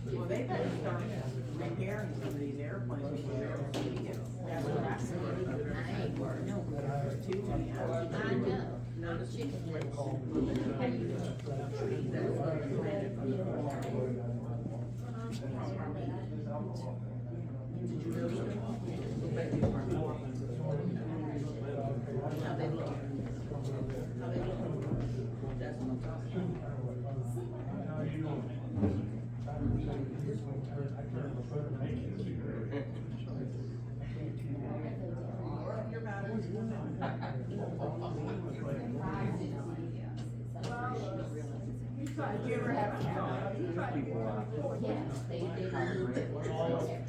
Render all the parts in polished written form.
Well, they better start repairing some of these airplanes before they're able to see it. That's what I said. I ain't worried. No, too many. I know. No, the chicken legs. How you How they look. How they look. That's what I'm talking You ever have a yes, they did. I don't know yet.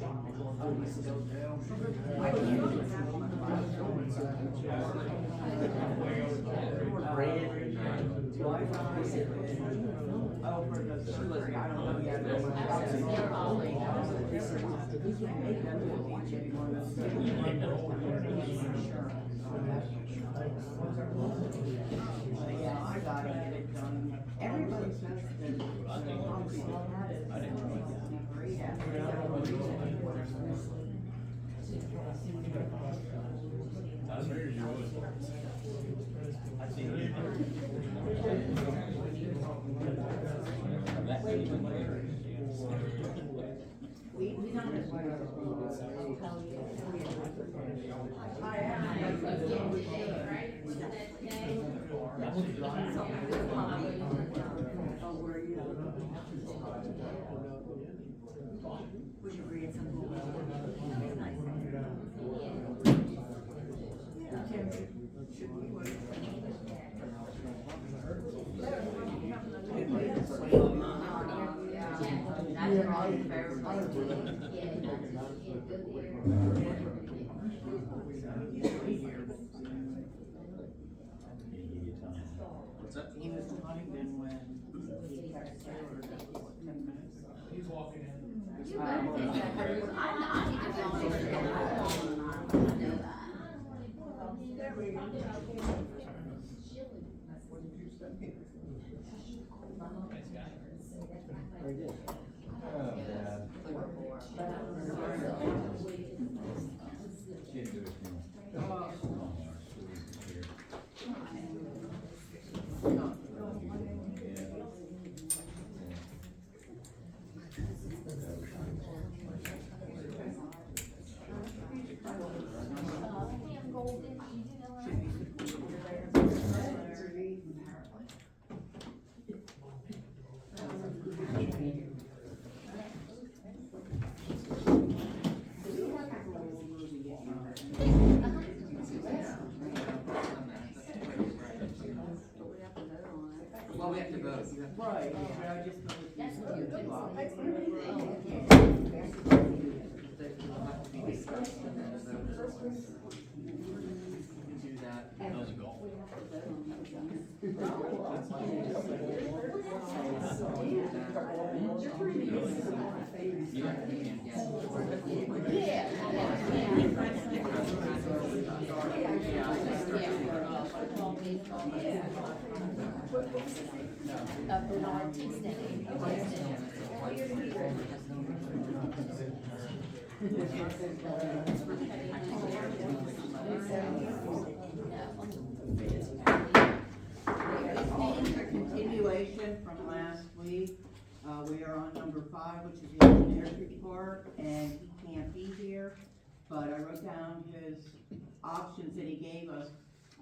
Yeah, I gotta get it done. Everybody says that. I didn't we don't would you read some book? What's that? He was in Huntington when he texted Taylor 10 minutes ago. He's walking in. Very good. Well, we have to vote. Right, yeah, I just. Do that. Those go. Bernard T. Continuation from last week, we are on number 5, which is the engineer's report, and he can't be here, but I wrote down his options that he gave us.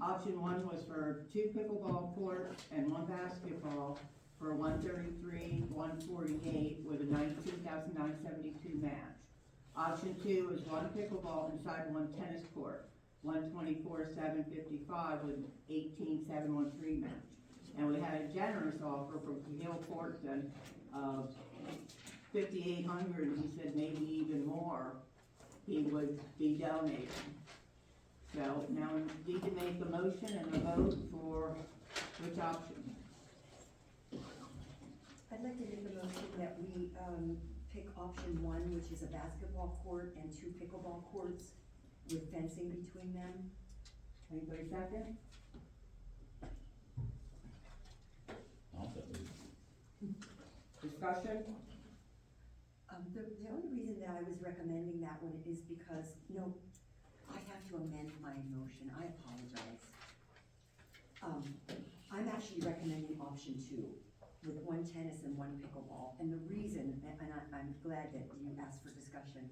Option 1 was for 2 pickleball courts and 1 basketball for 133, 148 with a $19,972 match. Option 2 is 1 pickleball inside 1 tennis court, 124, 755 with $18,713 match. And we had a generous offer from Camille Portson of $5,800, and he said maybe even more he would be donating. So now we need to make a motion and a vote for which option. I'd like to make a motion that we pick option 1, which is a basketball court and 2 pickleball courts with fencing between them. Anybody second? Discussion? The only reason that I was recommending that one is because, no, I have to amend my motion, I apologize. I'm actually recommending option 2, with 1 tennis and 1 pickleball, and the reason, and I'm glad that you asked for discussion,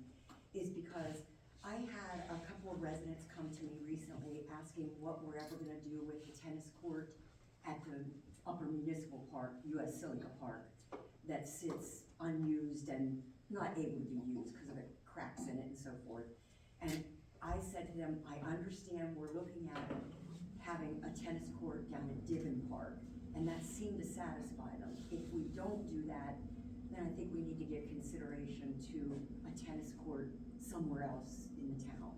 is because I had a couple of residents come to me recently asking what we're ever gonna do with the tennis court at the Upper Municipal Park, US Silica Park, that sits unused and not able to be used because of the cracks in it and so forth. And I said to them, I understand we're looking at having a tennis court down at Diven Park, and that seemed to satisfy them. If we don't do that, then I think we need to give consideration to a tennis court somewhere else in the town.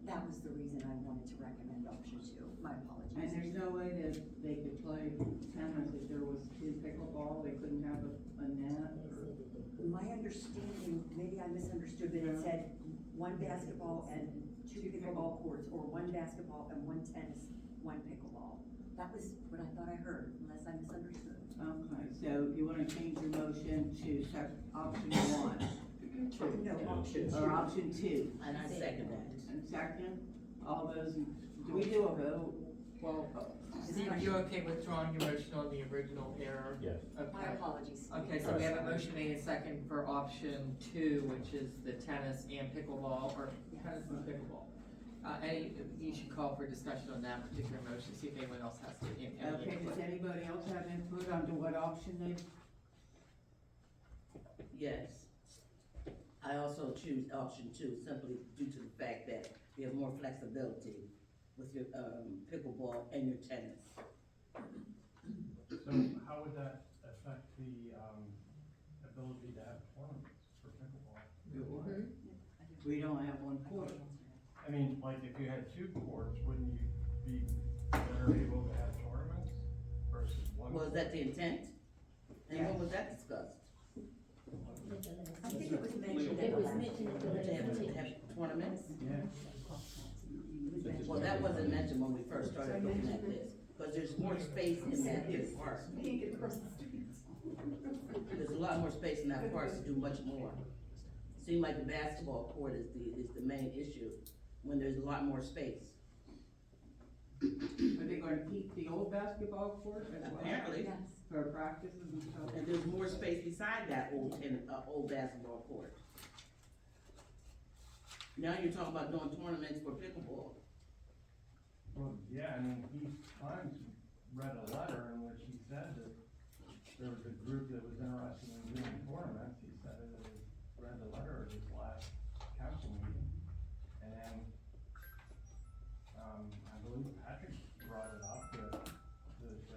That was the reason I wanted to recommend option 2, my apologies. And there's no way that they could play tennis if there was 2 pickleball, they couldn't have a net? My understanding, maybe I misunderstood, but it said 1 basketball and 2 pickleball courts, or 1 basketball and 1 tennis, 1 pickleball. That was what I thought I heard, unless I misunderstood. Okay, so you wanna change your motion to option 1? No, option 2. Or option 2? And I second that. And second, all those, do we do a vote? Well, Steve, are you okay withdrawing your motion on the original error? Yes. My Okay. apologies. Okay, so we have a motion made and second for option 2, which is the tennis and pickleball, or tennis and pickleball. You should call for discussion on that particular motion, see if anyone else has any okay, input. does anybody else have input on what option they? Yes. I also choose option 2 simply due to the fact that you have more flexibility with your, pickleball and your tennis. So how would that affect the, ability to have tournaments for pickleball? We don't have 1 court. I mean, like, if you had 2 courts, wouldn't you be better able to have tournaments versus 1? Was that the intent? And when was that discussed? I think it was mentioned at It the was last. mentioned at the To have, last to meeting. have tournaments? Yeah. Well, that wasn't mentioned when we first started looking at this, because there's more space in that park. There's a lot more space in that park to do much more. Seemed like the basketball court is the main issue, when there's a lot more space. Are they gonna keep the old basketball court as well? Apparently, Yes. For practices and stuff? and there's more space beside that old basketball court. Now you're talking about doing tournaments for pickleball. Well, yeah, I mean, he Times read a letter in which he said that there was a group that was interested in doing tournaments. He said that he read the letter at his last council meeting. And then, I believe Patrick brought it up that.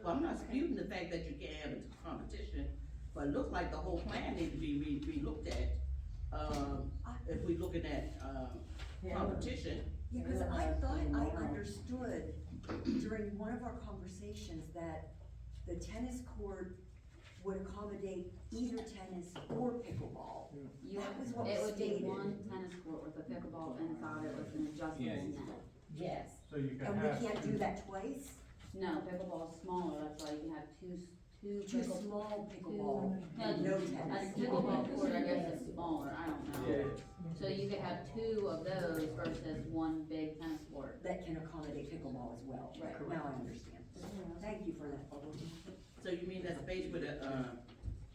Well, I'm not disputing the fact that you can't have a competition, but it looks like the whole plan needs to be re-looked at. If we looking at, competition, Yeah, because I thought I understood during one of our conversations that the tennis court would accommodate either tennis or pickleball. That was what It was would be stated. 1 tennis court with a pickleball inside it with an adjustable net. Yes. So you could And we have. can't do that twice? No, pickleball is smaller, that's why you can have two Too pickle. small pickleball, No, no a tennis. pickleball court, I guess is smaller, I don't know. So you could have 2 of those versus 1 big tennis court. That can accommodate pickleball as well. Right. Now I understand. Thank you for that. so you mean that space where the,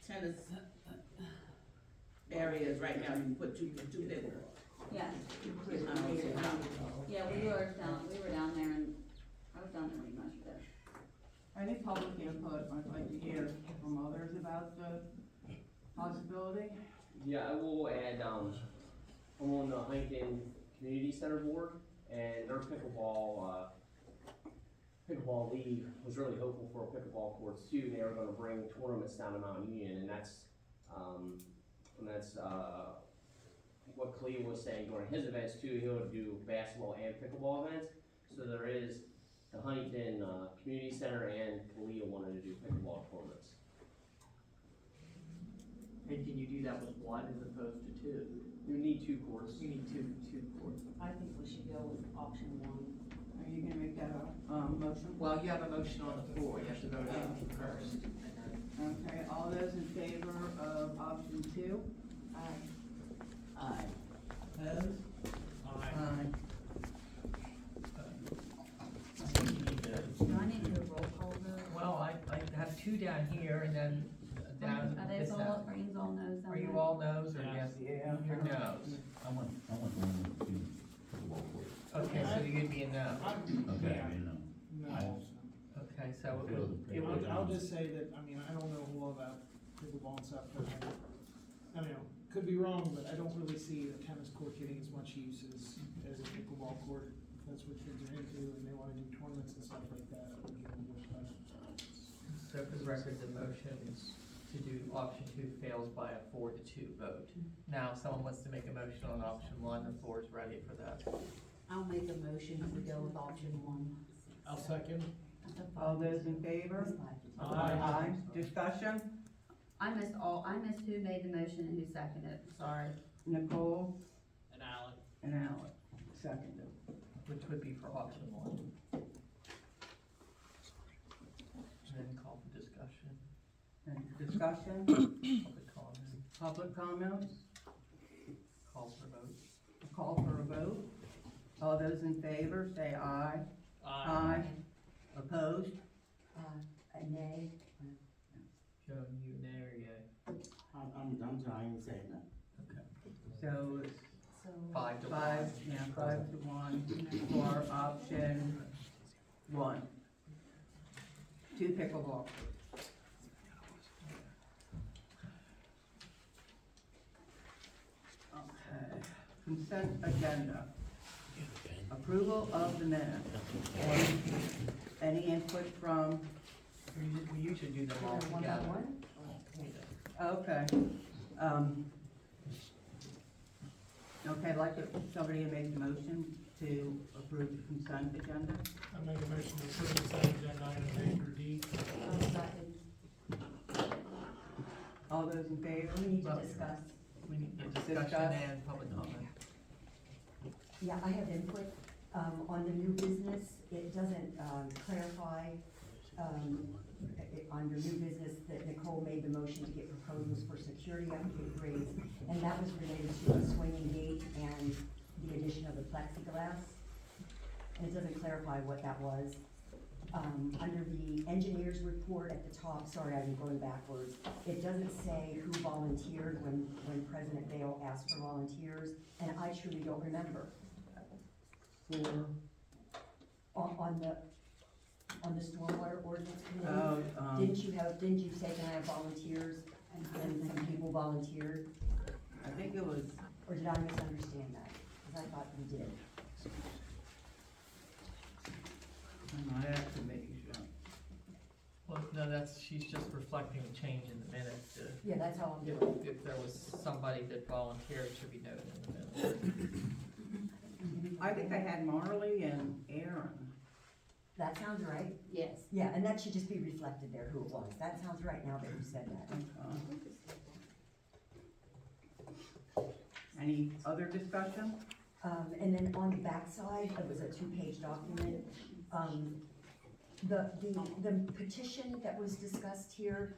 tennis areas right now, you can put two pickleball? Yeah, I don't see how. yeah, we were down there and, I was down there pretty much there. Any public input, I'd like to hear from others about the possibility. Yeah, I will add, I'm on the Huntington Community Center Board, and their pickleball league was really hopeful for pickleball courts too. They were gonna bring tournaments down to Mount Union, and that's what Cleo was saying during his events too. He would do basketball and pickleball events. So there is the Huntington, Community Center and Cleo wanted to do pickleball tournaments. And can you do that with 1 as opposed to 2? You need 2 courts. You need two courts. I think we should go with option 1. Are you have a, motion? Well, you have a motion on the floor, you have to vote on it first. and Okay, all those in favor of option two? Aye. Opposed? Aye. Do I need to do a roll call vote? Well, I have two down here and then down Are this those end. all, are you all no's on Are you that? all no's or yes? Yeah. You're no's. I want one to pickleball court. Okay, so you're gonna be a no. Okay, I mean, No. Okay, so it would, I'll just say that, I mean, I don't know a whole lot about pickleball and stuff, but I mean, could be wrong, but I don't really see a tennis court getting as much use as a pickleball court. If that's what kids are into and they wanna do tournaments and stuff like that, I would give them more time. so for the record, the motion to do option two fails by a 4-2 vote. Now, if someone wants to make a motion on option one, the floor is ready for that. I'll make a motion to go with option one. I'll second. All those in favor? Aye. Discussion? I missed who made the motion and who seconded it, sorry. Nicole And Alec. and Alex seconded. Which would be for option one. And then call for discussion, Any discussion? public comment, Public comments? call for vote. Call for a vote. All those in favor, say aye. Aye. Opposed? A nay. Joan, you nay or yay? I'm trying to say that. Okay. So it's So, 5 to 1. 5 to 1 for option one. Two pickleball. Okay, consent agenda. Approval of the minutes. Any input from, We usually do them all One by together. one? okay. Okay, I'd like somebody to make the motion to approve the consent agenda. I make a motion to approve the consent agenda item A through D. All those in favor? We need to Well- discuss. We need the discussion Discuss. and public comment. Yeah, I have input, on the new business, it doesn't, clarify, under new business, that Nicole made the motion to get proposals for security upgrades, and that was related to a swinging gate and the addition of the plexiglass. And it doesn't clarify what that was. Under the engineer's report at the top, sorry, I'm going backwards, it doesn't say who volunteered when President Vale asked for volunteers, and I truly don't remember. For, On the stormwater ordinance committee, oh, didn't you say, can I have volunteers? And some people volunteered, I think it was, or did I misunderstand that? Cause I thought we did. I have to make sure. Well, no, she's just reflecting a change in the minutes. Yeah, that's how I'm doing it. If there was somebody that volunteered, it should be noted in the minutes. I think I had Marley and Aaron. That sounds right. yes. Yeah, and that should just be reflected there, who it was. That sounds right now that you said that. Any other discussion? And then on the backside, it was a two-page document. The petition that was discussed here,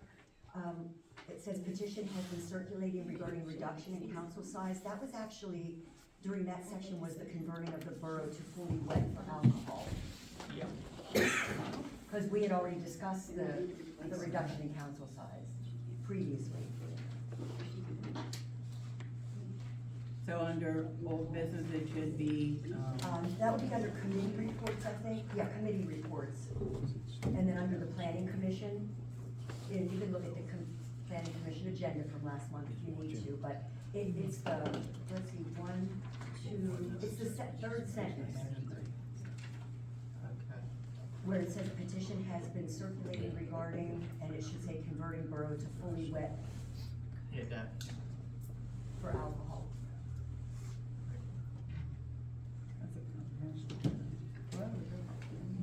it says petition has been circulating regarding reduction in council size. That was actually, during that section was the converting of the borough to fully wet for alcohol. Yeah. Because we had already discussed the reduction in council size previously. So under old business, it should be, That would be under committee reports, I think, yeah, committee reports. And then under the planning commission, and you can look at the planning commission agenda from last month if you need to, but it's the, let's see, 1, 2, it's the third sentence, Okay. where it says petition has been circulated regarding, and it should say converting borough to fully wet Yeah, that. for alcohol.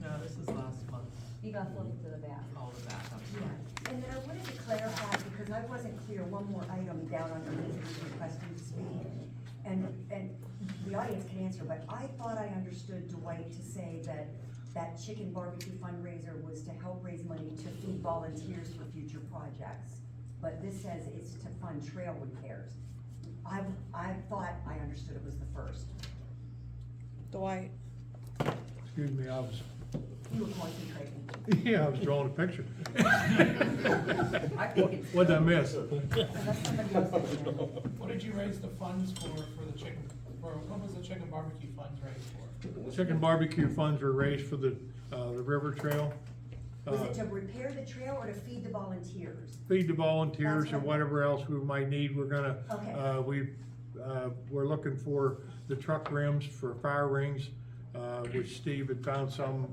No, this is last month, You got flipped to the back. all of that. Yeah, and then I wanted to clarify, because I wasn't clear, one more item down under visitors requesting to speak. And the audience can answer, but I thought I understood Dwight to say that that chicken barbecue fundraiser was to help raise money to feed volunteers for future projects. But this says it's to fund trail repairs. I thought I understood it was the first. Dwight, Excuse me, I was, You were concentrating. yeah, I was drawing a picture. I think it's. What'd I miss? Unless somebody else did it. What did you raise the funds for the chicken, what was the chicken barbecue funds raised for? Chicken barbecue funds were raised for the river trail. Was it to repair the trail or to feed the volunteers? Feed the volunteers That's and what I- whatever else we might need. We're gonna, Okay. we're looking for the truck rims for fire rings, which Steve had found some,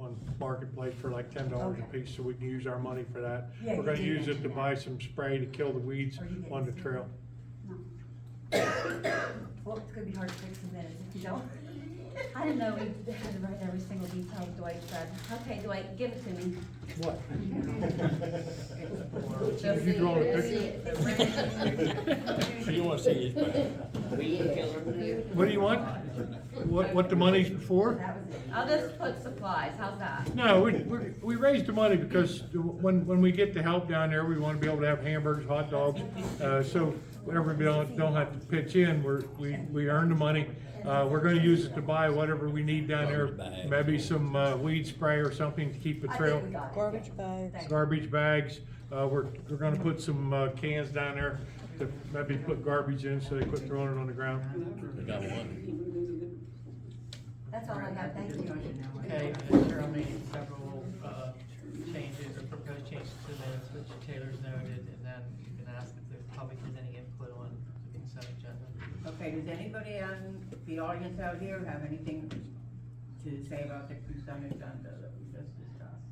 on Marketplace for like $10 a Okay. piece, so we can use our money for that. Yeah, We're you gonna did use it mention to that. buy some spray to kill the weeds Are you getting on the this? trail. Well, it's gonna be hard to fix in minutes if you don't. I didn't know we had to write every single detail Dwight said. Okay, Dwight, give it to me. What? Just You drawing a see it. You wanna see it? Weed killer. What do you want? What the money's for? That was it. I'll just put supplies, how's that? No, we raised the money because when we get the help down there, we wanna be able to have hamburgers, hot dogs. So whatever we don't have to pitch in, we earn the money. We're gonna use it to buy whatever we need down there, maybe some, weed spray or something to keep the I trail. think we got it. garbage bags. Thank you. Garbage bags, we're gonna put some, cans down there to maybe put garbage in so they quit throwing it on the ground. We got one. That's all I got, thank you. Okay, Mr. Earl made several, changes or proposed changes to the minutes, which Taylor's noted, and then you can ask if the public has any input on the consent agenda. Okay, does anybody on the audience out here have anything to say about the consent agenda that we just discussed?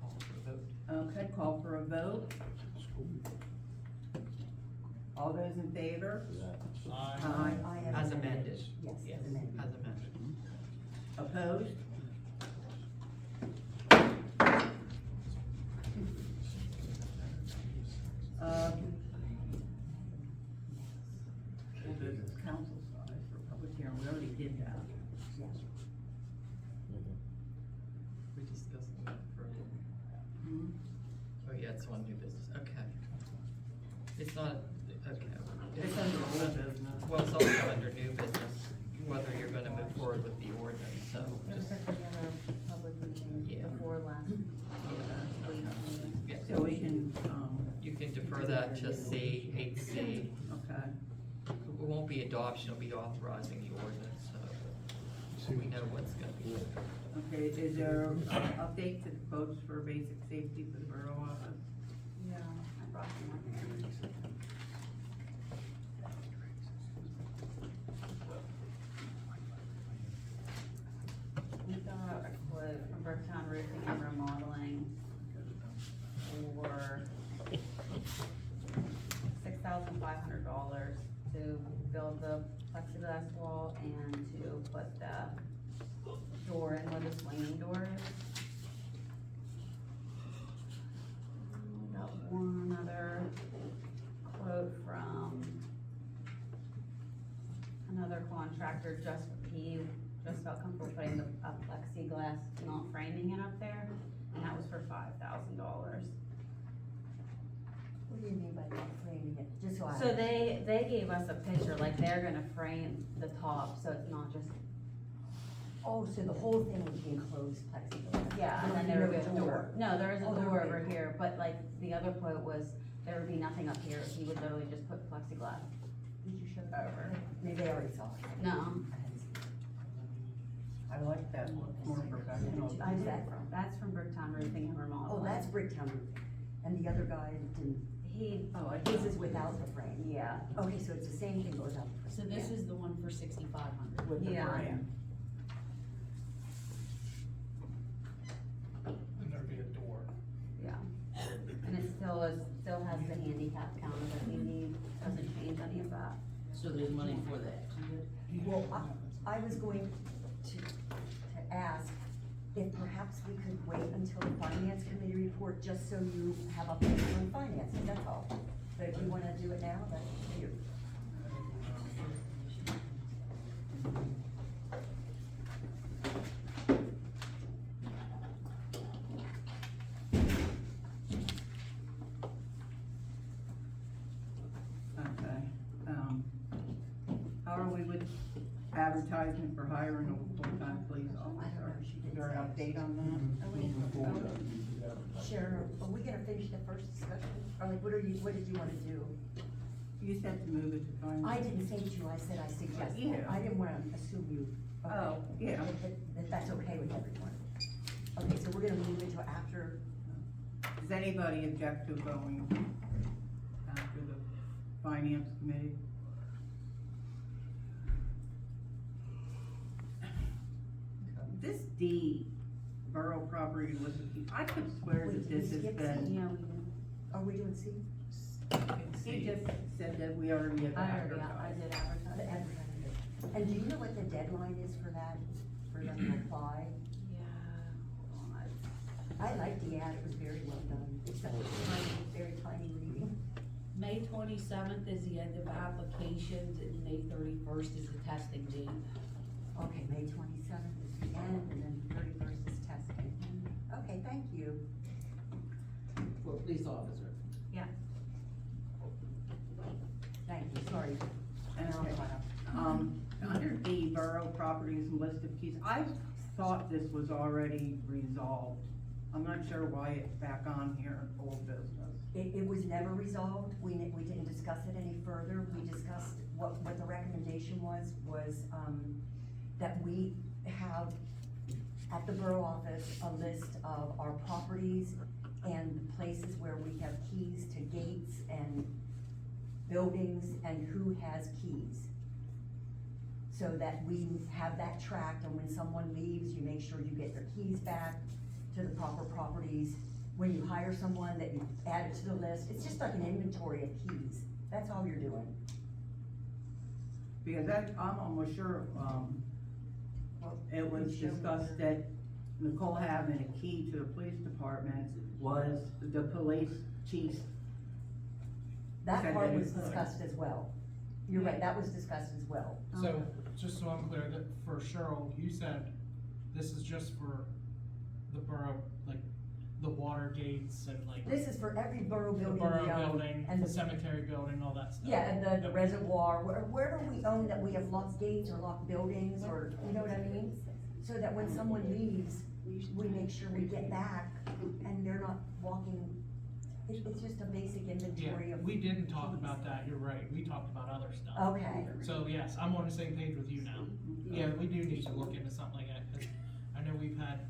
Call for a vote. Okay, call for a vote. All those in favor? Aye. I am As amended. Yes, Yes, as amended. as amended. Opposed? We'll go to the council size for public hearing, we already did that. We discussed that for, oh yeah, it's on new business, okay. It's not, okay. It's under old business. Well, it's also under new business, whether you're gonna move forward with the ordinance, so just, Public meeting Yeah. before last, week. yeah. So we can, You can defer that to C, 8C. okay. It won't be adoption, it'll be authorizing the ordinance, so we know what's gonna be. Okay, is there update to the quotes for basic safety for the borough office? Yeah, I brought them up here. We got a quote from Bricktown Roofing and Remodeling for $6,500 to build the plexiglass wall and to put the door in where the swinging door is. We got one other quote from another contractor, just felt comfortable putting the plexiglass, not framing it up there, and that was for $5,000. What do you mean by not framing it? Just so I. So they gave us a picture, like they're gonna frame the top, so it's not just, Oh, so the whole thing would be enclosed plexiglass? yeah, and then There there would would be be no a door. door. No, there is a Oh, there door would be. over here, but like, the other quote was, there would be nothing up here, he would literally just put plexiglass Did you show that? over. Maybe they already saw it. No, I hadn't seen it. I like that, it's more professional. Who's that from? that's from Bricktown Roofing and Remodeling. Oh, that's Bricktown Roofing. And the other guy didn't, He, Oh, I his is without the frame. yeah, Okay, so it's the same thing but without the So frame. this is the one for 6,500. With the Yeah. brand. And there'd be a door. yeah. And it still has the handicap counter that we need, doesn't change any of that. So there's money for that. Well, I was going to ask if perhaps we could wait until the finance committee report, just so you have a picture on finances, that's all. But if you wanna do it now, that's you. advertisement for hiring a full-time police officer. Is there an update on Sharon, are we gonna finish the first discussion? Or like, what did you wanna do? that? You said to move it to finance. I didn't say to you, I said I suggested. Yeah. I didn't wanna assume you. Okay. Oh, yeah. If that's okay with everyone. Okay, so we're gonna move it to after, Does anybody object to going after the finance committee? This D, borough property list of keys, I could swear Wait, that this has skip been, C? Are we doing C? he just said that we already have I advertised. did The advertise. advertising. And do you know what the deadline is for that, for them to apply? Yeah, hold on. I like the ad, it was very well done, except for tiny, very tiny reading. May 27th is the end of applications, and May 31st is the testing date. Okay, May 27th is the end, and then 31st is testing. Okay, thank you. For a police officer. Thank you, sorry. And Now I'm okay. caught up. Under D, borough properties and list of keys, I thought this was already resolved. I'm not sure why it's back on here in old business. It was never resolved, we didn't discuss it any further, we discussed, what the recommendation was, that we have at the borough office a list of our properties and the places where we have keys to gates and buildings and who has keys. So that we have that tracked, and when someone leaves, you make sure you get their keys back to the proper properties. When you hire someone, that you add it to the list, it's just like an inventory of keys, that's all you're doing. Because I'm almost sure, it was discussed that Nicole having a key to the police department was the police chief's. That Said part that was it's good. discussed as well. You're right, that was discussed as well. So, just so I'm clear, that for Cheryl, you said this is just for the borough, like, the water gates and like This is for every borough the building borough we own. building, And the the, cemetery building, all that stuff. yeah, and the reservoir, wherever we own that we have locked gates or locked buildings, or, you know what I mean? So that when someone leaves, we make sure we get back and they're not walking, it's just a basic Yeah, inventory of. we didn't talk about that, you're right, we talked about other stuff. Okay, So yes, I'm on the same page with you now. Yeah, we do need to look into something like that, cause I know we've had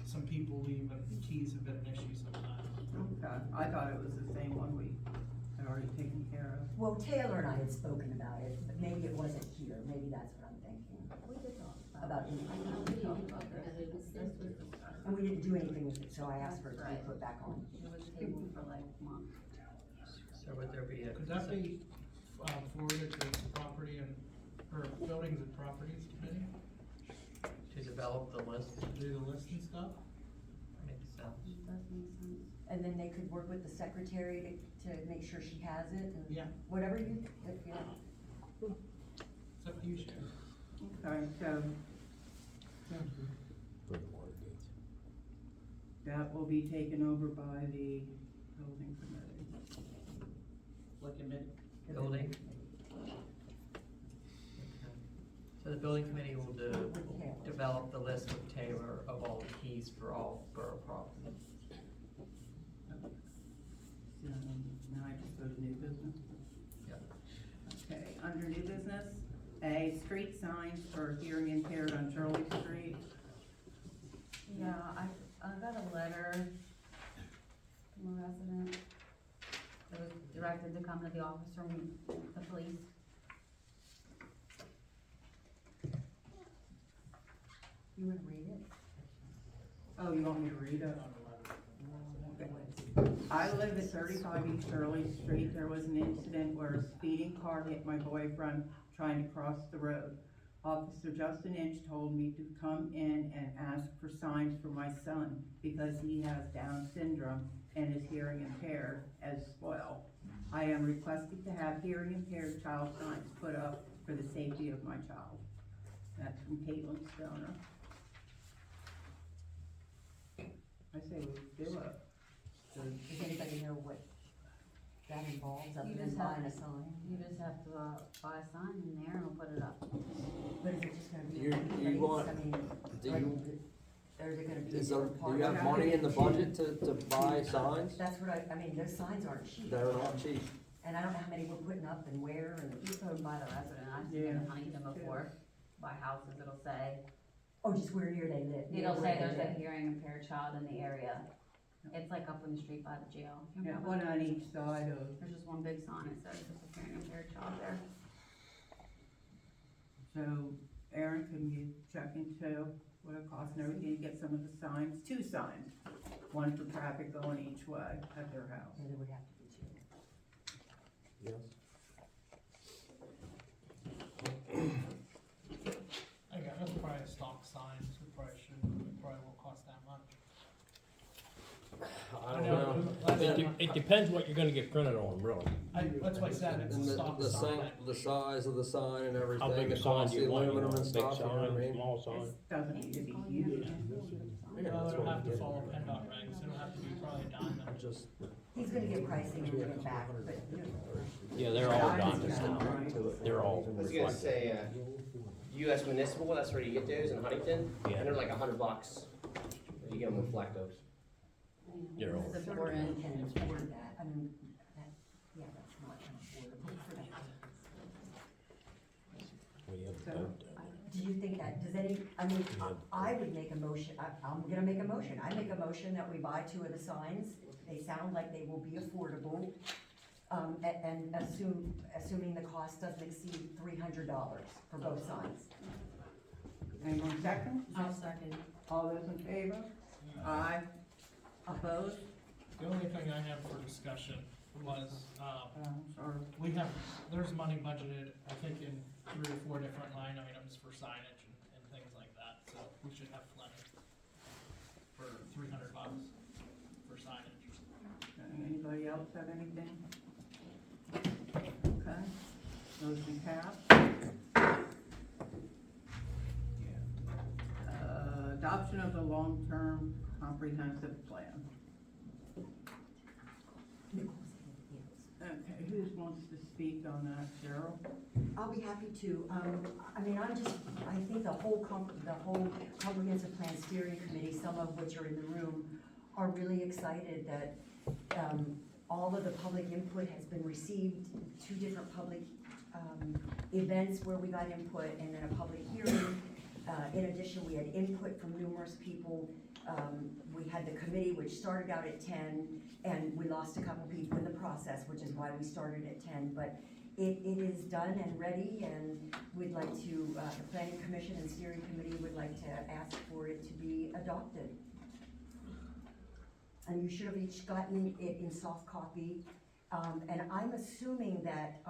some people leave and keys have been an issue sometimes. Okay, I thought it was the same one we had already taken care of. well, Taylor and I had spoken about it, but maybe it wasn't here, maybe that's what I'm thinking. We did talk About it. We talked about that. And we didn't do anything with it, so I asked for it to be put back on. It was tabled for like a month. So would there be a? Could that be, forwarded to the property and, or buildings and properties committee, To develop the list, to do the list and stuff? makes sense. Does make sense. And then they could work with the secretary to make sure she has it, and Yeah. whatever you, yeah. It's up to you, Sharon. Okay, so For the water gates. that will be taken over by the building committee. What committee? Building. Okay. So the building committee will develop the list with Taylor of all the keys for all borough properties. So now I just go to new business. Yep. Okay, under new business, A, street signs for hearing impaired on Shirley Street. Yeah, I got a letter from a resident that was directed to come to the office from the police. You wanna read it? Oh, you want me to read it? I live at 35 East Shirley Street. There was an incident where a speeding car hit my boyfriend trying to cross the road. Officer Justin Inch told me to come in and ask for signs for my son because he has Down syndrome and is hearing impaired as well. I am requesting to have hearing impaired child signs put up for the safety of my child. That's from Caitlin Stoner. I say we do it. Does anybody know what that involves other You than just have- buying a sign? You just have to, buy a sign in there and we'll put it up. But is it just gonna be You- in one you place? want- I mean, Do like, you, or is it gonna be in is there, different do parts? you have money in the budget to buy signs? That's what I mean, those signs aren't cheap. They're not cheap. And I don't know how many we're putting up and where and, You put them by the resident, I've seen it in Huntington before, by houses, it'll say, oh, just where near they live. near it'll where say they there's a live. hearing impaired child in the area. It's like up on the street by the jail. You Yeah, remember? one on each side of, There's just one big sign, it says there's a hearing impaired child there. so Aaron, can you check into what it costs and everything to get some of the signs, 2 signs? One for traffic going each way at their house. Yeah, there would have to be two. Yes. I got, that's probably a stock sign, so it probably won't cost that much. I don't know. Last It time it depends what you're gonna get printed on, really. that's why I said it's And a the, stock the sign. sign, the size of the sign and everything. How big the a sign cost, do you the want? You aluminum want and a big stuff, you know what I sign, mean? small sign? Doesn't need to be huge. Yeah, No, that's it'll what have we to did. follow PennDOT regs, it'll have to be probably diamond. Just, He's gonna get pricing and bring it back, but, you know. Yeah, they're all Diamonds diamonds now, now. right? They're all I was gonna reflective. say, US Municipal, that's where you get those in Huntington, Yeah. and they're like $100. You get them reflective. They're all. This is Certainly important. can afford that, I mean, that, yeah, that's not unaffordable for that. We have So- both. Do you think that, does any, I mean, I would make a motion, I'm gonna make a motion, I make a motion that we buy 2 of the signs, they sound like they will be affordable, and assuming the cost doesn't exceed $300 for both signs. Anyone second? I'll second. All those in favor? Aye. Opposed? The only thing I have for discussion was, Or we have, there's money budgeted, I think in 3 or 4 different line items for signage and things like that, so we should have plenty for $300 for signage. anybody else have anything? Okay, motion passed. Adoption of the long-term comprehensive plan. Okay, who wants to speak on that, Cheryl? I'll be happy to, I mean, I think the whole comprehensive plan steering committee, some of which are in the room, are really excited that, all of the public input has been received, 2 different public, events where we got input, and then a public hearing. In addition, we had input from numerous people. We had the committee, which started out at 10, and we lost a couple people in the process, which is why we started at 10, but it is done and ready, and we'd like to, the planning commission and steering committee would like to ask for it to be adopted. And you should have each gotten it in soft copy, and I'm assuming that,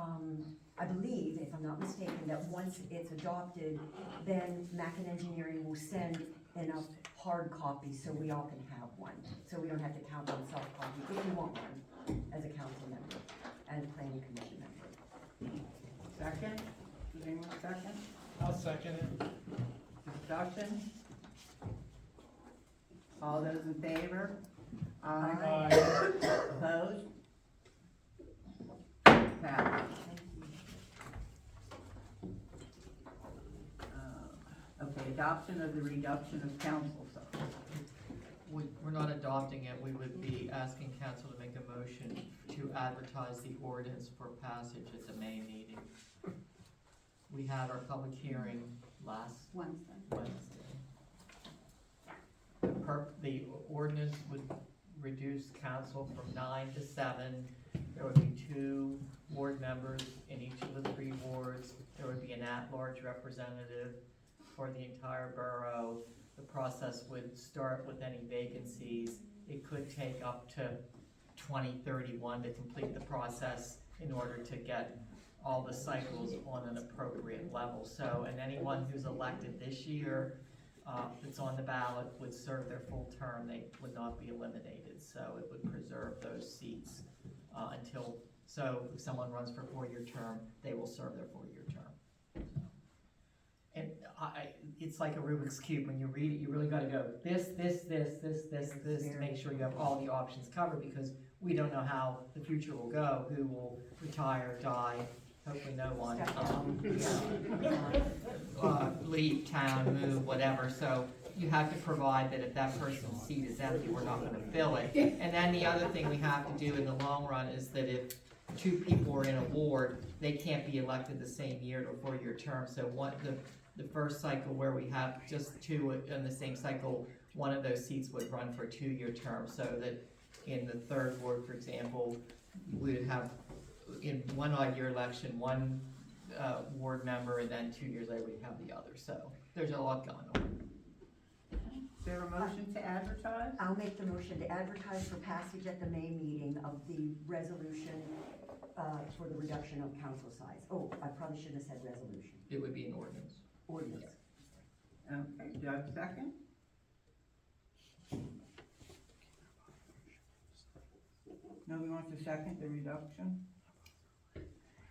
I believe, if I'm not mistaken, that once it's adopted, then Mackin Engineering will send enough hard copies so we all can have one. So we don't have to count on soft copy, if you want one, as a council member, and a planning commission member. Second? Does anyone second? I'll second it. Discussion? All those in favor? Aye. Opposed? Passed. Okay, adoption of the reduction of council size. We're not adopting it, we would be asking council to make a motion to advertise the ordinance for passage at the May meeting. We had our public hearing last Wednesday. Wednesday. The ordinance would reduce council from 9 to 7. There would be 2 ward members in each of the 3 wards. There would be an at-large representative for the entire borough. The process would start with any vacancies. It could take up to 2031 to complete the process in order to get all the cycles on an appropriate level. So, and anyone who's elected this year that's on the ballot would serve their full term. They would not be eliminated. So it would preserve those seats until, so if someone runs for a 4-year term, they will serve their 4-year term. And it's like a Rubik's Cube. When you read it, you really gotta go this, to make sure you have all the options covered, because we don't know how the future will go, who will retire, die, hopefully no one. Leave town, move, whatever, so you have to provide that if that person's seat is empty, we're not gonna fill it. And then the other thing we have to do in the long run is that if two people are in a ward, they can't be elected the same year to a 4-year term, so the first cycle where we have just two in the same cycle, one of those seats would run for a 2-year term, so that in the third ward, for example, we would have in one odd year election, one ward member, and then 2 years later we'd have the other, so there's a lot going on. Is there a motion to advertise? I'll make the motion to advertise for passage at the May meeting of the resolution, for the reduction of council size. Oh, I probably shouldn't have said resolution, It would be an ordinance. ordinance. Okay, do I have a second? Nobody wants to second the reduction?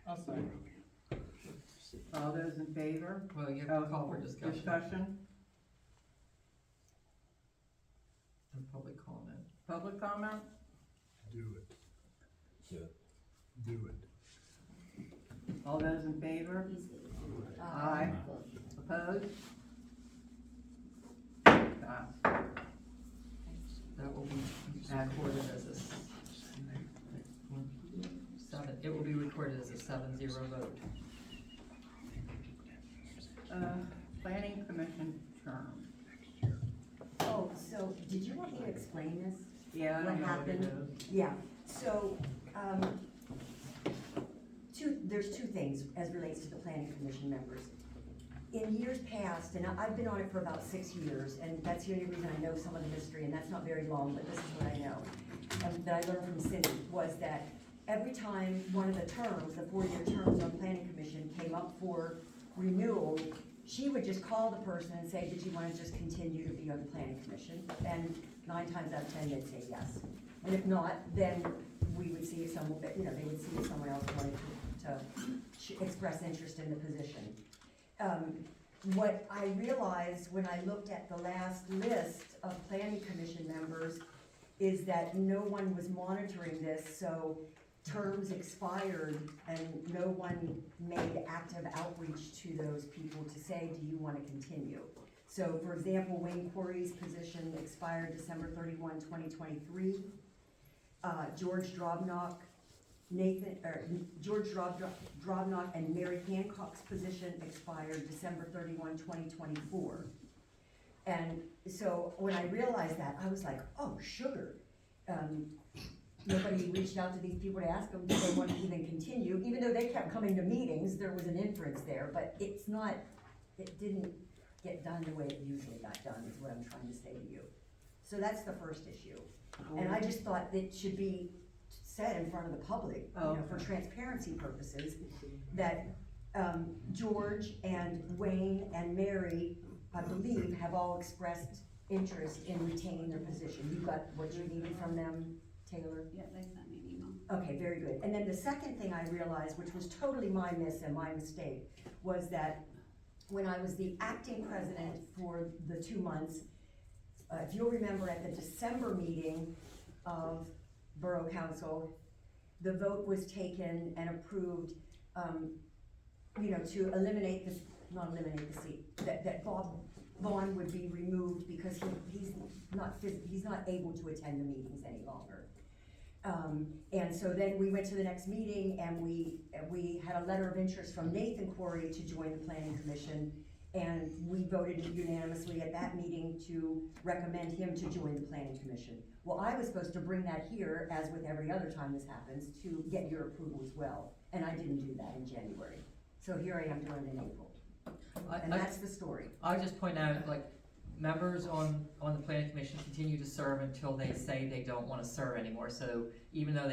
I'll say. All those in favor? Well, you have to call for discussion Discussion, and public comment. public comment? Do it. Do it. All those in favor? Aye. Opposed? Passed. That will be recorded as a it will be recorded as a 7-0 vote. Planning commission term. Oh, so, did you want me to explain this? Yeah, I What don't know what it happened? is. Yeah, so, there's two things as relates to the planning commission members. In years past, and I've been on it for about 6 years, and that's the only reason I know some of the history, and that's not very long, but this is what I know. That I learned from Cindy, was that every time one of the terms, the 4-year terms on planning commission came up for renewal, she would just call the person and say, did you wanna just continue to be on the planning commission? And 9 times out of 10, they'd say yes. And if not, then we would see if someone, they would see if someone else wanted to express interest in the position. What I realized when I looked at the last list of planning commission members is that no one was monitoring this, so terms expired and no one made active outreach to those people to say, do you wanna continue? So, for example, Wayne Quarry's position expired December 31, 2023. George Drobnock and Mary Hancock's position expired December 31, 2024. And so when I realized that, I was like, oh, sugar. Nobody reached out to these people to ask them if they wanted to even continue, even though they kept coming to meetings, there was an inference there, but it didn't get done the way it usually got done, is what I'm trying to say to you. So that's the first issue. And I just thought it should be said in front of the public, for transparency purposes, that George and Wayne and Mary, I believe, have all expressed interest in retaining their position. You got what you needed from them, Taylor? Yeah, they sent me an email. Okay, very good. And then the second thing I realized, which was totally my miss and my mistake, was that when I was the acting president for the 2 months, if you'll remember at the December meeting of Borough Council, the vote was taken and approved, to eliminate this, not eliminate the seat, that Bob Vaughn would be removed because he's not able to attend the meetings any longer. And so then we went to the next meeting and we had a letter of interest from Nathan Quarry to join the planning commission. And we voted unanimously at that meeting to recommend him to join the planning commission. Well, I was supposed to bring that here, as with every other time this happens, to get your approval as well. And I didn't do that in January. So here I am doing it in April. And that's the story. I just point out, members on the planning commission continue to serve until they say they don't wanna serve anymore, so even though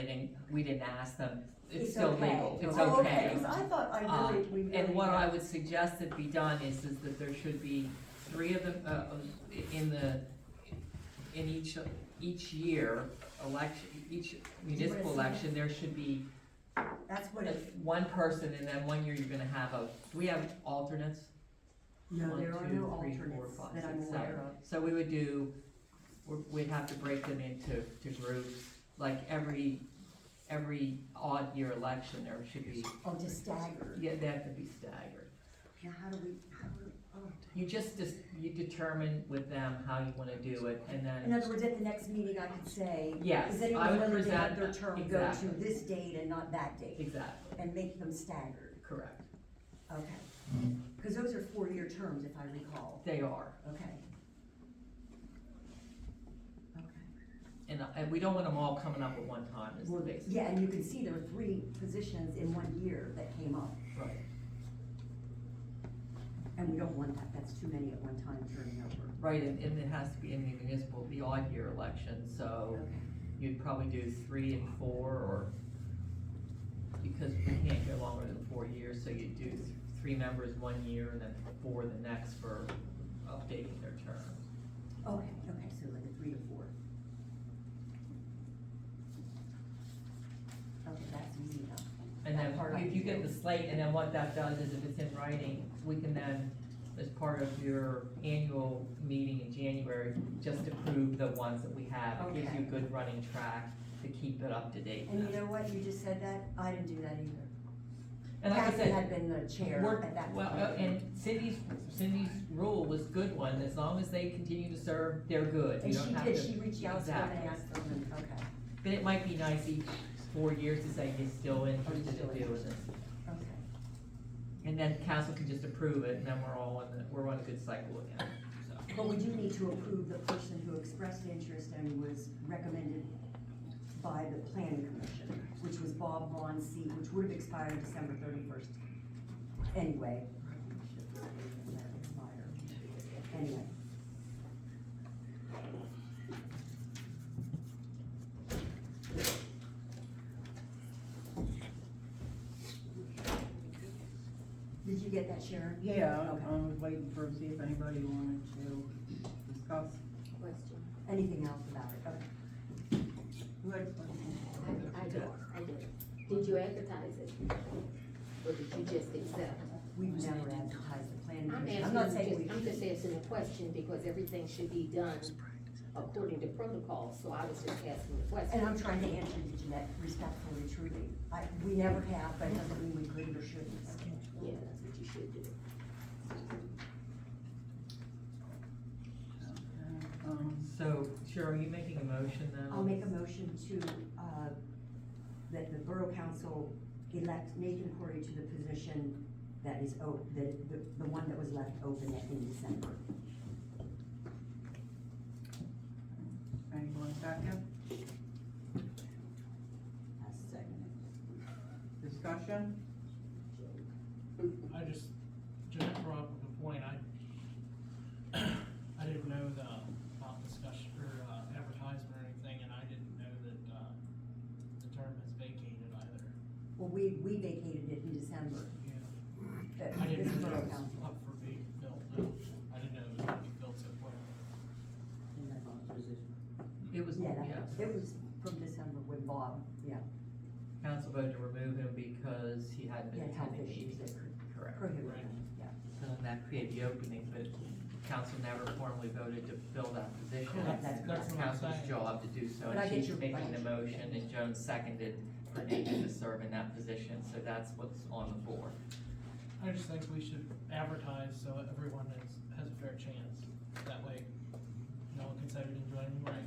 we didn't ask them, it's still okay. legal, it's Oh, okay. Because I thought we really. And what I would suggest that be done is that there should be 3 of them, in each year, each municipal election, there should be That's what it, one person, and then 1 year you're gonna have do we have alternates? no, 1, there are 2, no 3, 4, alternates 5, that 6, I'm 7. aware of. So we'd have to break them into groups, like every odd year election, there should be, Oh, just staggered. yeah, they have to be staggered. Now, oh. You you determine with them how you wanna do it, and In then, other words, at the next meeting, I could say, Yes, is I anyone would willing to have present their that. term go to Exactly. this date and not that date? exactly, And make them staggered, correct, okay? Because those are 4-year terms, if I recall, they are. okay. Okay. And we don't want them all coming up at one time, is the Well, basic. yeah, and you can see there were 3 positions in 1 year that came up, Right, and we don't want that, that's too many at one time turning over. right, and it has to be in the municipal, the odd year election, so Okay. you'd probably do 3 and 4, or, because we can't go longer than 4 years, so you'd do 3 members 1 year, and then 4 the next for updating their terms. Okay, so like a 3 to 4. Okay, that's easy enough. And then That part I if you can get do. the slate, and then what that does is if it's in writing, we can then, as part of your annual meeting in January, just approve the ones that we have. It gives you a Okay. good running track to keep it up to date. And you know what, you just said that, I didn't do that either. And like I Kathy said, had been the chair we're- at that well, point. and Cindy's rule was a good one, as long as they continue to serve, they're good. And You don't she have did, to- she reached out to them and Exactly. asked them, and, okay, But it might be nice each 4 years to say you're still interested still in doing interested. this. okay. And then council can just approve it, and then we're on a good cycle again, so. But we do need to approve the person who expressed interest and was recommended by the planning commission, which was Bob Vaughn's seat, which would have expired December 31st. Anyway. Anyway. Did you get that, Sharon? Yeah, Okay. I was waiting for, see if anybody wanted to discuss. Question. Anything else about it? Okay. Who had a question? I did. Did you advertise it? Or did you just accept? We've never advertised the planning I'm commission. I'm not saying we asking, I'm should. just asking a question because everything should be done according to protocol, so I was just asking the question. And I'm trying to answer you, Jeanette, respectfully, truly. We never have, but it doesn't mean we couldn't or shouldn't. Yeah, that's what you should do. So, Cheryl, are you making a motion then? I'll make a motion to, that the Borough Council elect Nathan Corey to the position that is the one that was left open in December. Anyone second? Second. Discussion? I just, Jeanette brought up a good point, I didn't know about discussion or advertisement or anything, and I didn't know that, the term is vacated either. Well, we vacated it in December. Yeah. I didn't This know Borough it was Council. up for being built, no, I didn't know it was gonna be built so quick. It was, Yeah, yes. it was from December with Bob, yeah. Council voted to remove him because he hadn't He been had health attending issues meetings. that could Correct. prohibit him, yeah. So then that created the opening, but council never formally voted to fill that position. Correct, that's It's correct. council's job to do so, But I and get she's your making the point. motion, and Joan seconded for Nathan to serve in that position, so that's what's on the floor. I just think we should advertise so everyone has a fair chance, that way no one can say we didn't do anything right.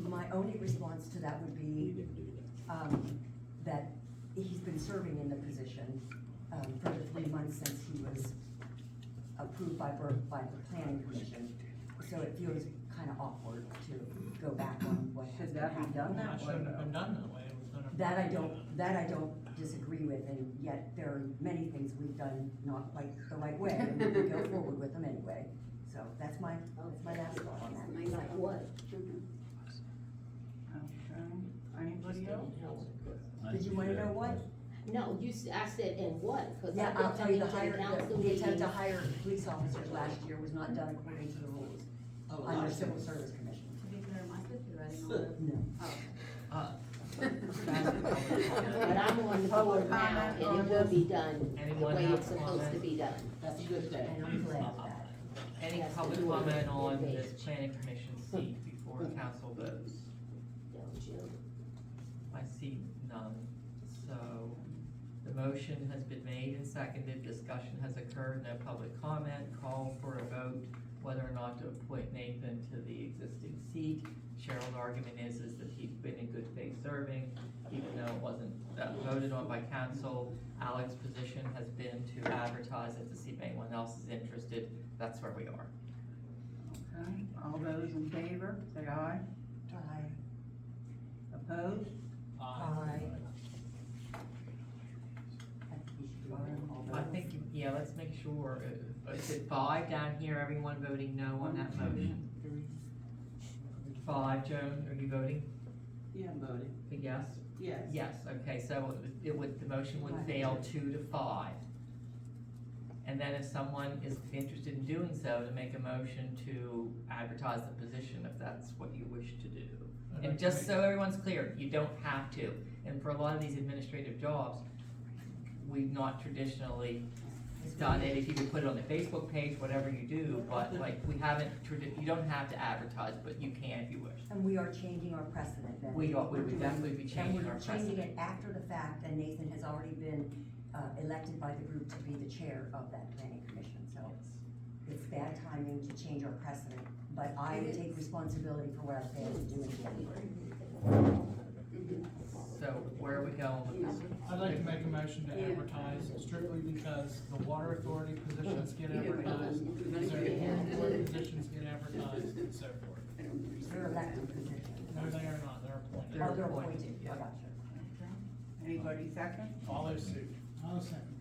My only response to that would be, that he's been serving in the position, for the 3 months since he was approved by the planning commission. So it feels kinda awkward to go back on what has Should been that be happening. done That that way? shouldn't have been done that way, it was gonna. That I don't disagree with, and yet there are many things we've done not like the right way, and we go forward with them anyway. So that's my last thought on that. Like what? Okay. Anybody else? Did you wanna know what? No, I said, and what? 'Cause Yeah, I've been I'll tell you, coming to the council the attempt to meetings. hire police officers last year was not done according to the rules on your civil service commission. To be clear, my sister, I didn't know. No. Uh, But I'm on the Public board now, comment and on it will this? be done the Anyone way have it's supposed to comment? be done. That's a good thing. And I'm glad of that. Any Yes, public we will. comment on Okay. this planning commission seat before council votes? I see none, so the motion has been made and seconded, discussion has occurred, no public comment, call for a vote whether or not to appoint Nathan to the existing seat. Cheryl's argument is that he's been in good faith serving, even though it wasn't voted on by council. Alex's position has been to advertise it to see if anyone else is interested. That's where we are. Okay, all those in favor, say aye. Aye. Opposed? Aye. I think we should do all I those. think, yeah, let's make sure, is it 5 down here, everyone voting no on that motion? 5, Joan, are you voting? Yeah, I'm voting. A yes? Yes. Yes, okay, so it would, the motion would fail 2 to 5. And then if someone is interested in doing so, to make a motion to advertise the position if that's what you wish to do. And just so everyone's clear, you don't have to. And for a lot of these administrative jobs, we've not traditionally done it. If you could put it on the Facebook page, whatever you do, but like, we haven't, you don't have to advertise, but you can if you wish. And we are changing our precedent then. We would definitely be changing our And we're changing precedent. it after the fact, and Nathan has already been, elected by the group to be the chair of that planning commission, so it's bad timing to change our precedent, but I take responsibility for what I failed to do in January. So where are we going with this? I'd like to make a motion to advertise strictly because the water authority positions get advertised, reservoir board positions get advertised, and so forth. They're elected positions. No, they are not, they're appointed. Oh, they're appointed, I gotcha. Anybody second? All those two. I'll second.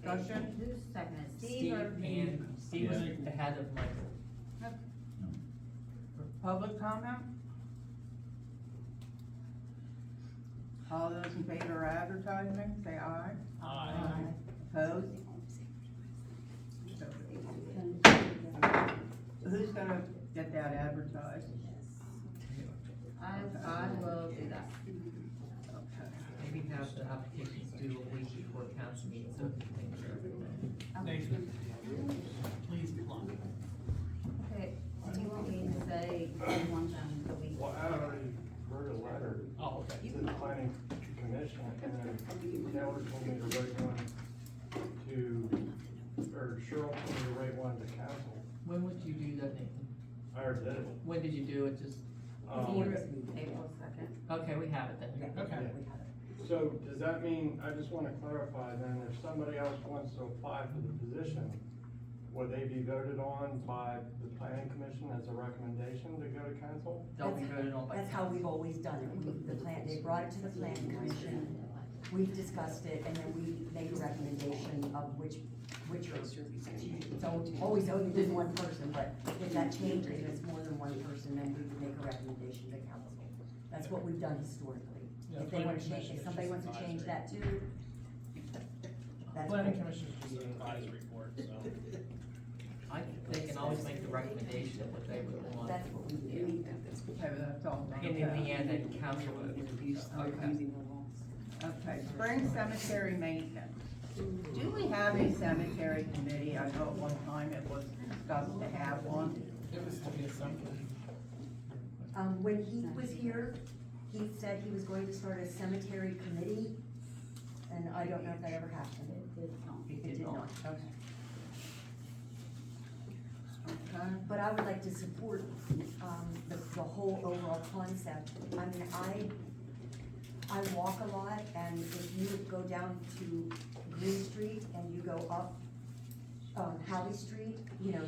Discussion? Who's second, Steve Steve or? and, Steve was ahead of Michael. Public comment? All those in favor of advertising, say aye. Aye. Opposed? Who's gonna get that advertised? I will do that. Okay. Maybe have the applications due a week before council meeting, so we can make sure everything. Nathan, please apply. Okay, do you want me to say one time a week? Well, I already wrote a letter Oh, okay. to the planning commission, and then Taylor told me to write one to, or Cheryl told me to write one to council. When would you do that, Nathan? I already did it. When did you do it? Just, April 2nd. okay, we have it then. Okay. So does that mean, I just wanna clarify then, if somebody else wants to apply for the position, would they be voted on by the planning commission as a recommendation to go to council? They'll be voted on by. That's how we've always done it. They brought it to the planning commission, we've discussed it, and then we make a recommendation of which are, so always only been one person, but if that changes, and it's more than one person, then we would make a recommendation to council. That's what we've done historically. Yeah, If they wanna planning change, commission if is somebody just wants to change advisory. that too, that's. Planning commission is just an advisory board, so. I think they can always make the recommendation of what they would want. That's what we do. Okay, that's all. And in the end, then council would. Okay. Okay, spring cemetery maintenance. Do we have a cemetery committee? I know at one time it was discussed to have one. It was to be a something. When he was here, he said he was going to start a cemetery committee, and I don't know if that ever happened. It did not, okay. Okay. But I would like to support, the whole overall concept. I mean, I walk a lot, and if you go down to Green Street and you go up, Halley Street, you know,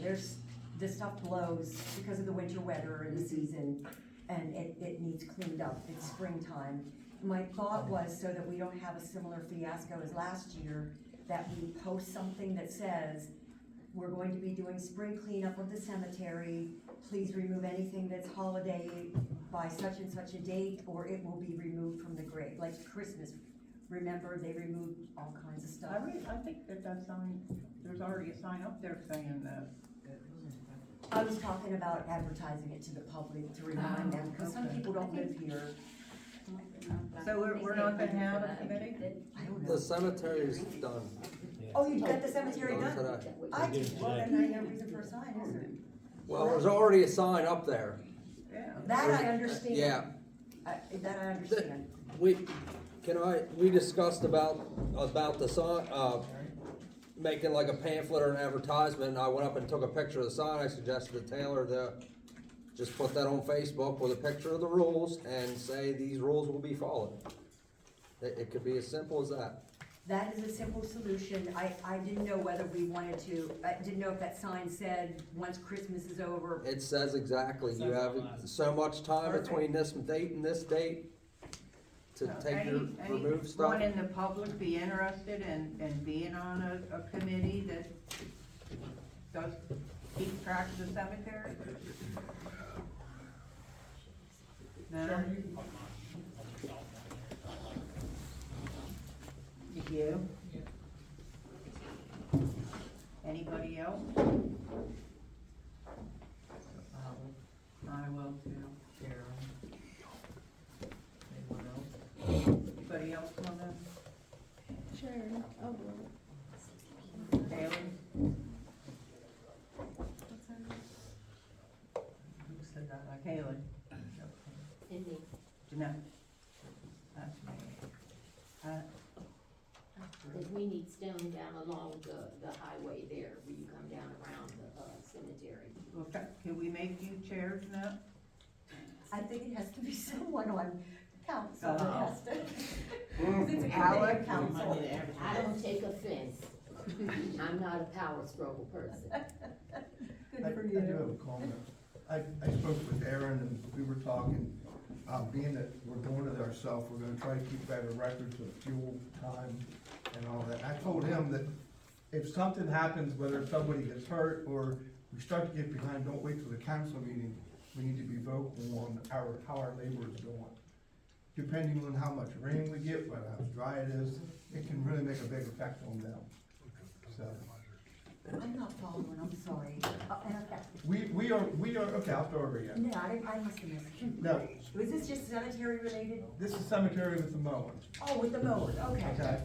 the stuff blows because of the winter weather and the season, and it needs cleaned up. It's springtime. My thought was, so that we don't have a similar fiasco as last year, that we post something that says, we're going to be doing spring cleanup of the cemetery. Please remove anything that's holiday by such and such a date, or it will be removed from the grave, like Christmas. Remember, they removed all kinds of stuff. I think that sign, there's already a sign up there saying that. I was talking about advertising it to the public to remind them, because some people don't live here. So we're not gonna have a committee? I don't The know. cemetery's done. Oh, you got the cemetery Done done? today. Well, then I have no reason for a sign, is there? Well, there's already a sign up there. Yeah. That I understand. Yeah, That I understand. We discussed about the sign, making like a pamphlet or an advertisement, and I went up and took a picture of the sign. I suggested to Taylor to just put that on Facebook with a picture of the rules and say these rules will be followed. It could be as simple as that. That is a simple solution. I didn't know whether we wanted to, I didn't know if that sign said, once Christmas is over. It says exactly, you have so much time between this date and this date to take your, remove stuff. Anyone in the public be interested in being on a committee that does keep track of the cemetery? No? You? Anybody else? I will too. Sharon. Anyone else? Anybody else wanna? Sharon, oh, Taylor? Who said that? Kaylin? Cindy, Jeanette? That's me. because we need stone down along the highway there, where you come down around the cemetery. Well, can we make you chairs now? I think it has to be someone on council that has to. 'Cause it's a Alex? committee of council. I don't take offense. I'm not a power struggle person. Good for I do you. have a comment. I spoke with Aaron and we were talking, being that we're doing it ourselves, we're gonna try to keep better records of fuel, time, and all that. I told him that if something happens, whether somebody gets hurt or we start to get behind, don't wait till the council meeting. We need to be vocal on how our labor is going. Depending on how much rain we get, whether how dry it is, it can really make a big effect on them. So, I'm not following, I'm sorry. we are, okay, I'll start over again. No, I must have missed it. No, Was this just cemetery related? this is cemetery with the mowing. Oh, with the mowers, okay.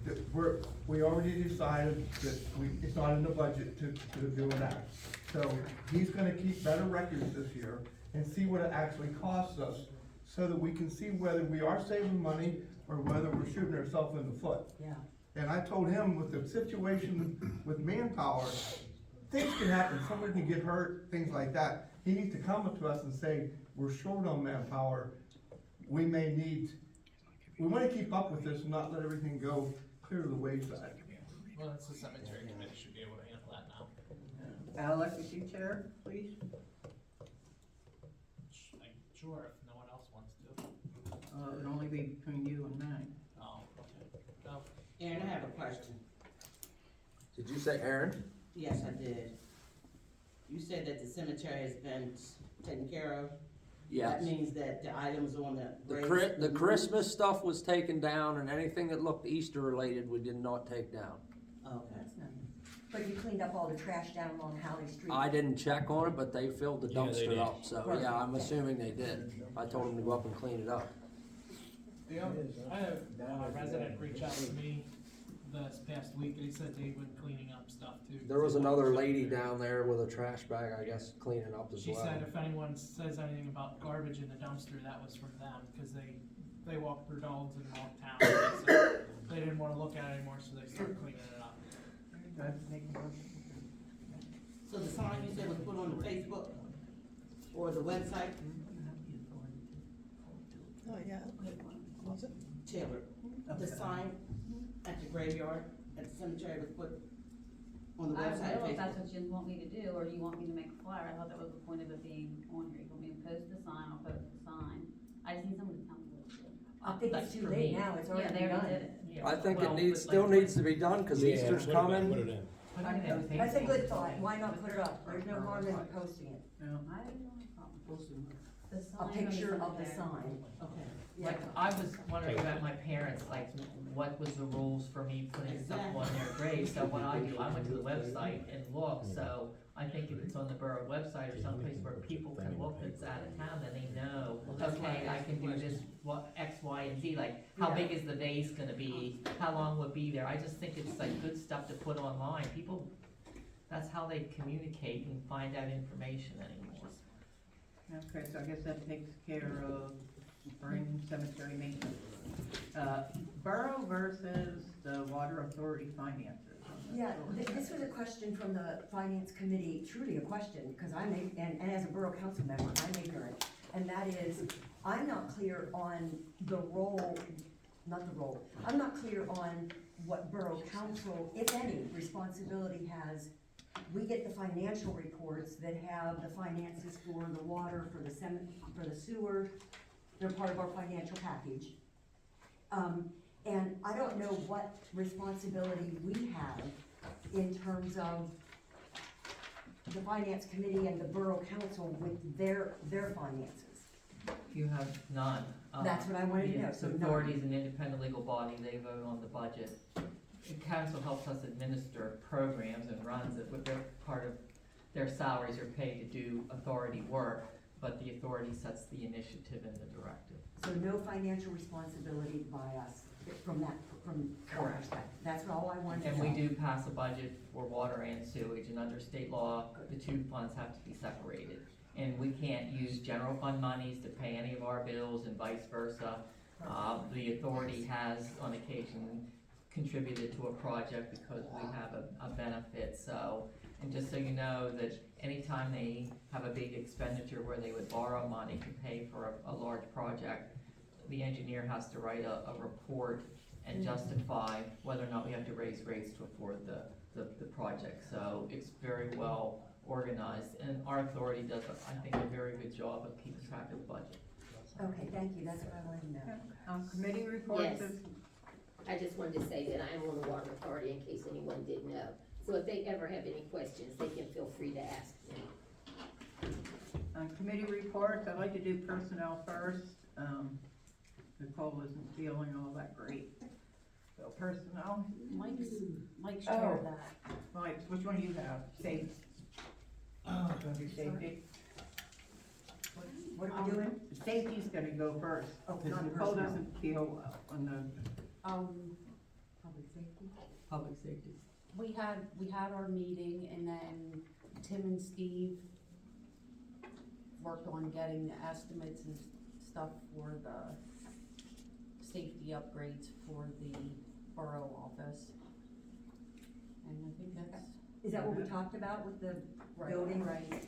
Okay, we already decided that it's not in the budget to do that. So he's gonna keep better records this year and see what it actually costs us, so that we can see whether we are saving money or whether we're shooting ourselves in the foot. Yeah. And I told him with the situation with manpower, things can happen, somebody can get hurt, things like that. He needs to come up to us and say, we're short on manpower, we wanna keep up with this and not let everything go clear to the wayside. Well, that's the cemetery committee should be able to handle that now. Alex, would you chair, please? Sure, if no one else wants to. It'd only be between you and me. Oh, okay. Go. Aaron, I have a question. Did you say Aaron? Yes, I did. You said that the cemetery has been taken care of? That means that the items on the graves. The Christmas stuff was taken down, and anything that looked Easter related, we did not take down. Okay. But you cleaned up all the trash down along Howley Street. I didn't check on it, but they filled the Yeah, they dumpster did. up, so yeah, I'm assuming they did. I told them to go up and clean it up. I had a resident reach out to me this past week, and he said they've been cleaning up stuff too. There was another lady down there with a trash bag, I guess, cleaning up as She well. said if anyone says anything about garbage in the dumpster, that was from them, cause they walk their dogs and walk town, so they didn't wanna look at it anymore, so they started cleaning it up. So the sign you said was put on the Facebook or the website? oh, yeah. Was it? Taylor, the sign at the graveyard, at the cemetery was put on the I don't website, know if that's Facebook? what you want me to do, or you want me to make a flyer. I thought that was the point of it being on here. You want me to post the sign, I'll post the sign. I just need someone to tell me what to do. I think it's too late now, it's Yeah, already they already done. did it. I think it still needs to be done, cause Yeah, Easter's put it coming. in. That's a good thought, why not put it up? There's no harm in posting it. I don't have a problem. The sign A on the picture of the cemetery. sign. Okay. Yeah. Like, I was wondering about my parents, like, what was the rules for me putting stuff on their grave? So what I do, I went to the website and looked, so I think if it's on the borough website or someplace where people can look that's out of town, then they know, okay, I can do this, what, X, Y, and Z, like, how big is the vase gonna be? How long will it be there? I just think it's like good stuff to put online. People, that's how they communicate and find out information anymore. Okay, so I guess that takes care of spring cemetery maintenance. Borough versus the water authority finances. Yeah, this was a question from the finance committee, truly a question, because and as a borough council member, I'm ignorant. And that is, I'm not clear on I'm not clear on what borough council, if any, responsibility has. We get the financial reports that have the finances for the water, for the sewer, they're part of our financial package. And I don't know what responsibility we have in terms of the finance committee and the borough council with their finances. You have none. That's what I wanted to know, so The none. authority is an independent legal body, they vote on the budget. The council helps us administer programs and runs it, with their part of their salaries are paid to do authority work, but the authority sets the initiative and the directive. So no financial responsibility by us from our Correct. perspective. That's all I wanted to And know. we do pass a budget for water and sewage, and under state law, the two funds have to be separated. And we can't use general fund monies to pay any of our bills and vice versa. The authority has on occasion contributed to a project because we have a benefit, so. And just so you know, that anytime they have a big expenditure where they would borrow money to pay for a large project, the engineer has to write a report and justify whether or not we have to raise rates to afford the project. So it's very well organized, and our authority does, I think, a very good job of keeping track of the budget. Okay, thank you, that's what I wanted to know. Committee reports. Yes. I just wanted to say that I am on the water authority in case anyone didn't know. So if they ever have any questions, they can feel free to ask me. On committee reports, I'd like to do personnel first. Nicole isn't feeling all that great. So personnel. Mike's Oh. chair of that. Mike, which one do you have? Safety. Gonna be safety. What are we doing? Safety's gonna go first, Oh, because not Nicole personnel. doesn't feel well on the, Public safety? Public safety. We had our meeting, and then Tim and Steve worked on getting the estimates and stuff for the safety upgrades for the borough office. And I think that's. Is that what we talked about with the Right, building? right.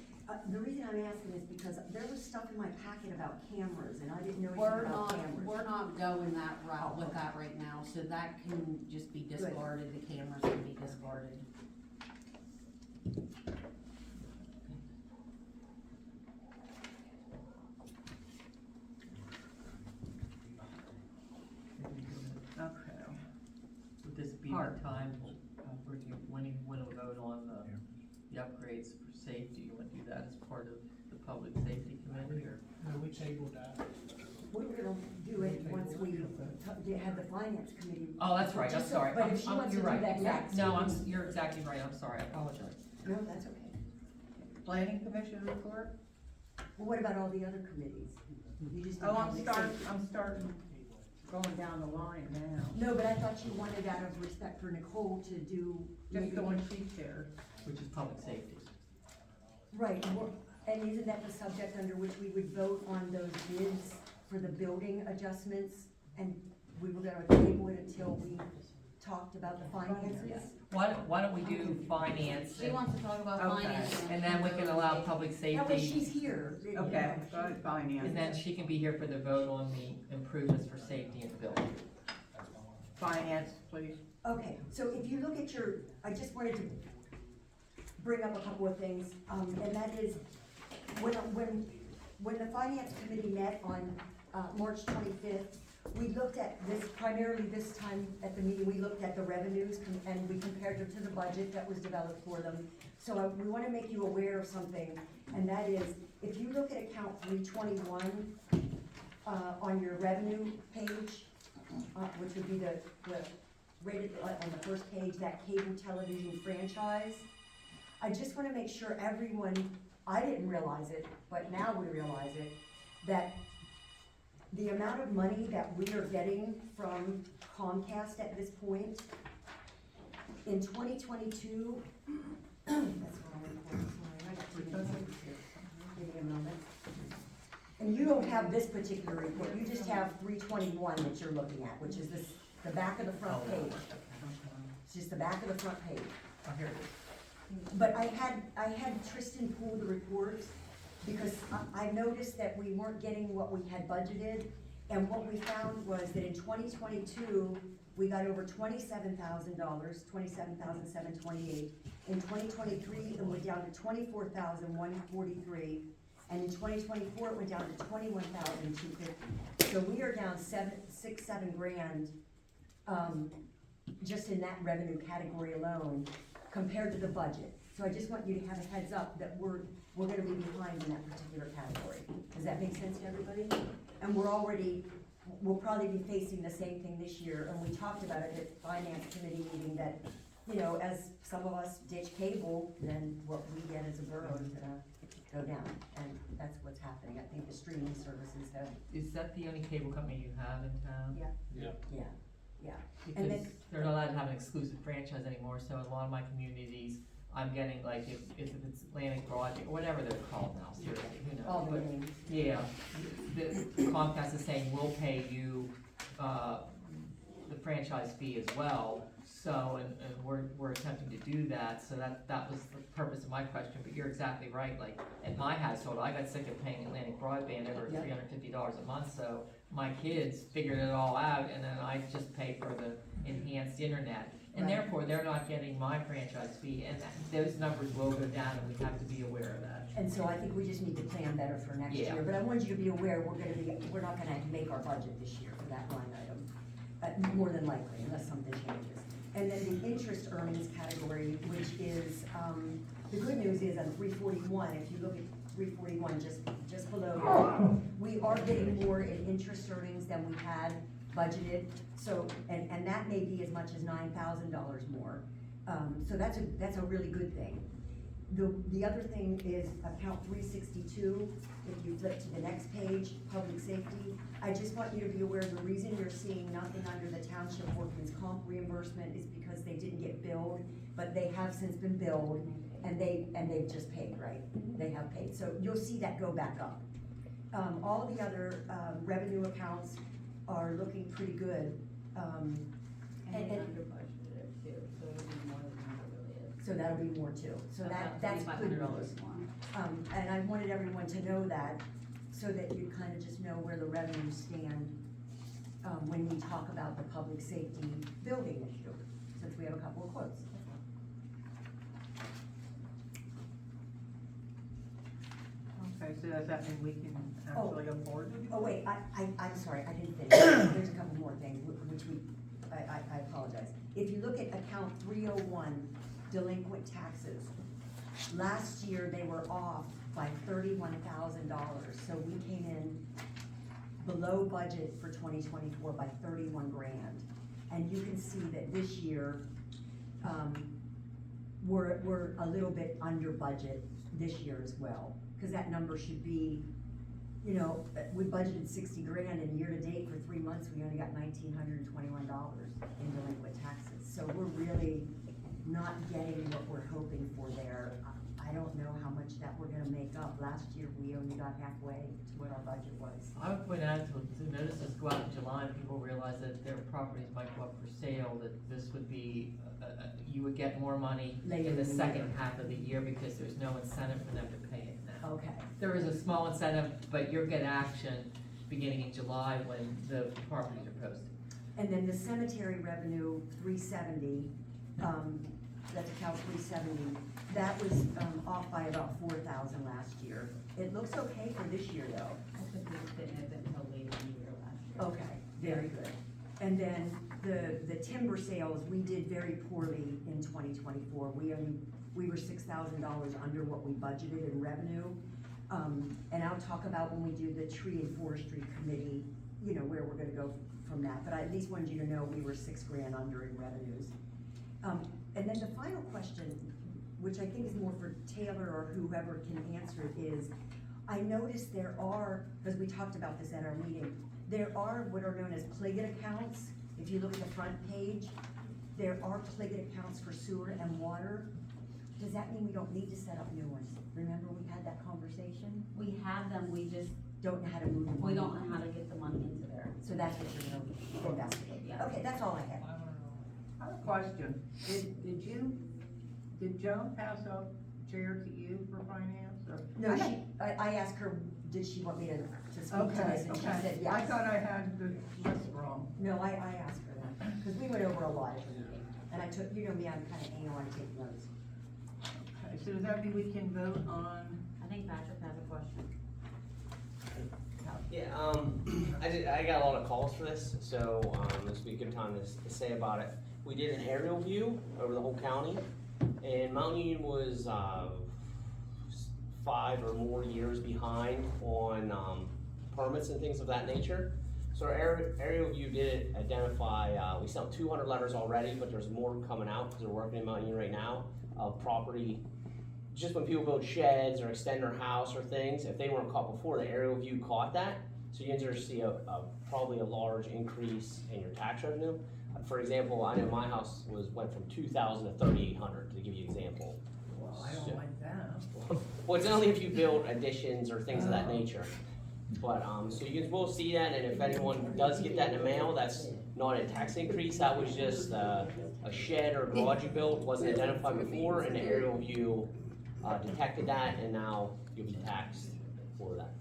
The reason I'm asking is because there was stuff in my packet about cameras, and I didn't know anything We're about not, cameras. we're not going that route with that right now, so that can just be discarded, the cameras can be discarded. okay. Would this be the time for you, when you want to vote on the upgrades for safety, you want to do that as part of the public safety committee, or? No, we tabled that. We were gonna do it once we had the finance committee. Oh, that's right, I'm Just so- sorry. But if she wants to You're do right, that exact- next. No, we can- you're exactly right, I'm sorry, I apologize. No, that's okay. Planning commission report? Well, what about all the other committees? You just did Oh, public safety. I'm starting going down the line now. No, but I thought you wanted out of respect for Nicole to do. Just maybe- the one she shared. Which is public safety. Right, and isn't that the subject under which we would vote on those bids for the building adjustments? And we were gonna table it until we talked about the finances? Why don't we do finance, She wants to talk about Okay. finance. and then we can allow public Yeah, but she's safety, here. Okay, go ahead, finance. and then she can be here for the vote on the improvements for safety in the building. Finance, please. Okay, so if you look at I just wanted to bring up a couple of things, and that is, when the finance committee met on, March 25th, we looked at this, primarily this time at the meeting, we looked at the revenues, and we compared them to the budget that was developed for them. So we wanna make you aware of something, and that is, if you look at account 321, on your revenue page, which would be the rated on the first page, that cable television franchise. I just wanna make sure everyone, I didn't realize it, but now we realize it, that the amount of money that we are getting from Comcast at this point, in 2022, that's wrong, sorry, I got too many papers here. Give me a moment. And you don't don't have this particular report, you just have 321 that you're looking at, which is this, the back of the front page. It's just the back of the front page. Oh, here it is. But I had Tristan pull the report, because I noticed that we weren't getting what we had budgeted, and what we found was that in 2022, we got over $27,000, $27,728. In 2023, it went down to $24,143, and in 2024, it went down to $21,250. So we are down $7 grand, just in that revenue category alone, compared to the budget. So I just want you to have a heads up that we're gonna be behind in that particular category. Does that make sense to everybody? And we'll probably be facing the same thing this year, and we talked about it at finance committee meeting that, you know, as some of us ditch cable, then what we get as a borough is gonna go down, and that's what's happening. I think the streaming services have, Is that the only cable company you have in town? yeah. And Because then- they're not allowed to have an exclusive franchise anymore, so in a lot of my communities, I'm getting like, if it's Atlantic Broadband, or whatever they're called now, seriously, who knows? All the But, names. yeah, the Comcast is saying, we'll pay you, the franchise fee as well. So, and we're attempting to do that, so that was the purpose of my question, but you're exactly right, like, at my household, I got sick of paying Atlantic Broadband over Yep. $350 a month, so my kids figured it all out, and then I just pay for the enhanced internet. And Right. therefore, they're not getting my franchise fee, and those numbers will go down, and we have to be aware of that. And so I think we just need to plan better for next Yeah. year, but I wanted you to be aware, we're not gonna make our budget this year for that line item, more than likely, unless something changes. And then the interest earnings category, which is, the good news is on 341, if you look at 341, just below, we are getting more in interest earnings than we had budgeted, so, and that may be as much as $9,000 more. So that's a really good thing. The other thing is account 362, if you flip to the next page, public safety. I just want you to be aware, the reason you're seeing nothing under the township workman's comp reimbursement is because they didn't get billed, but they have since been billed, and they've just paid, right? They have paid, so you'll see that go back up. All the other, revenue accounts are looking pretty good, And it's under budgeted too, so it'll be more than what it really is. so that'll be more too, so that's good news. And I wanted everyone to know that, so that you kind of just know where the revenues stand, when we talk about the public safety building issue, since we have a couple of quotes. Okay, so does that mean we can actually go forward? Oh, wait, I'm sorry, I didn't finish. There's a couple more things, which I apologize. If you look at account 301, delinquent taxes, last year they were off by $31,000, so we came in below budget for 2024 by 31 grand. And you can see that this year, we're a little bit under budget this year as well, because that number should be, you know, we budgeted 60 grand, and year to date for 3 months, we only got $1,921 in delinquent taxes. So we're really not getting what we're hoping for there. I don't know how much that we're gonna make up. Last year, we only got halfway to what our budget was. I would point out to notices go out in July and people realize that their properties might go up for sale, that this would be, you would get more money Later in the in the second year. half of the year because there's no incentive for them to pay it now. Okay, There is a small incentive, but you'll get action beginning in July when the properties are posted. and then the cemetery revenue, 370, that's account 370, that was, off by about 4,000 last year. It looks okay for this year though. I think it's been until later in the year last year. Okay, very good. And then the timber sales, we did very poorly in 2024. We were $6,000 under what we budgeted in revenue. And I'll talk about when we do the tree and forestry committee, you know, where we're gonna go from that. But I at least wanted you to know we were $6 grand under in revenues. And then the final question, which I think is more for Taylor or whoever can answer it, is I noticed there are, because we talked about this at our meeting, there are what are known as Pliget accounts. If you look at the front page, there are Pliget accounts for sewer and water. Does that mean we don't need to set up new ones? Remember we had that conversation? We have them, we just don't know how to move the We money. don't know how to get the money into there. So that's what you're gonna investigate. Yeah. Okay, that's all I have. I have a question. Did Joan pass up chair to you for finance or? No, I asked her, did she want me to speak to this, and she said yes. I thought I had the list wrong. No, I asked her that, because we went over a lot at the meeting, and I took, you know me, I'm kinda anal, I take notes. Okay, so does that mean we can vote on? I think Patrick has a question. Yeah, I got a lot of calls for this, so, this would be a good time to say about it. We did an aerial view over the whole county, and Mount Union was, 5 or more years behind on, permits and things of that nature. So our aerial view did identify, we sent 200 letters already, but there's more coming out, because we're working in Mount Union right now, of property, just when people build sheds or extend their house or things, if they weren't caught before, the aerial view caught that. So you can see probably a large increase in your tax revenue. For example, I know my house went from 2,000 to 3,800, to give you an example. Well, I don't like that. Well, it's only if you build additions or things of that nature. But, so you will see that, and if anyone does get that in the mail, that's not a tax increase, that was just, a shed or garage you built, wasn't identified before, and the aerial view, detected that, and now you'll be taxed for that.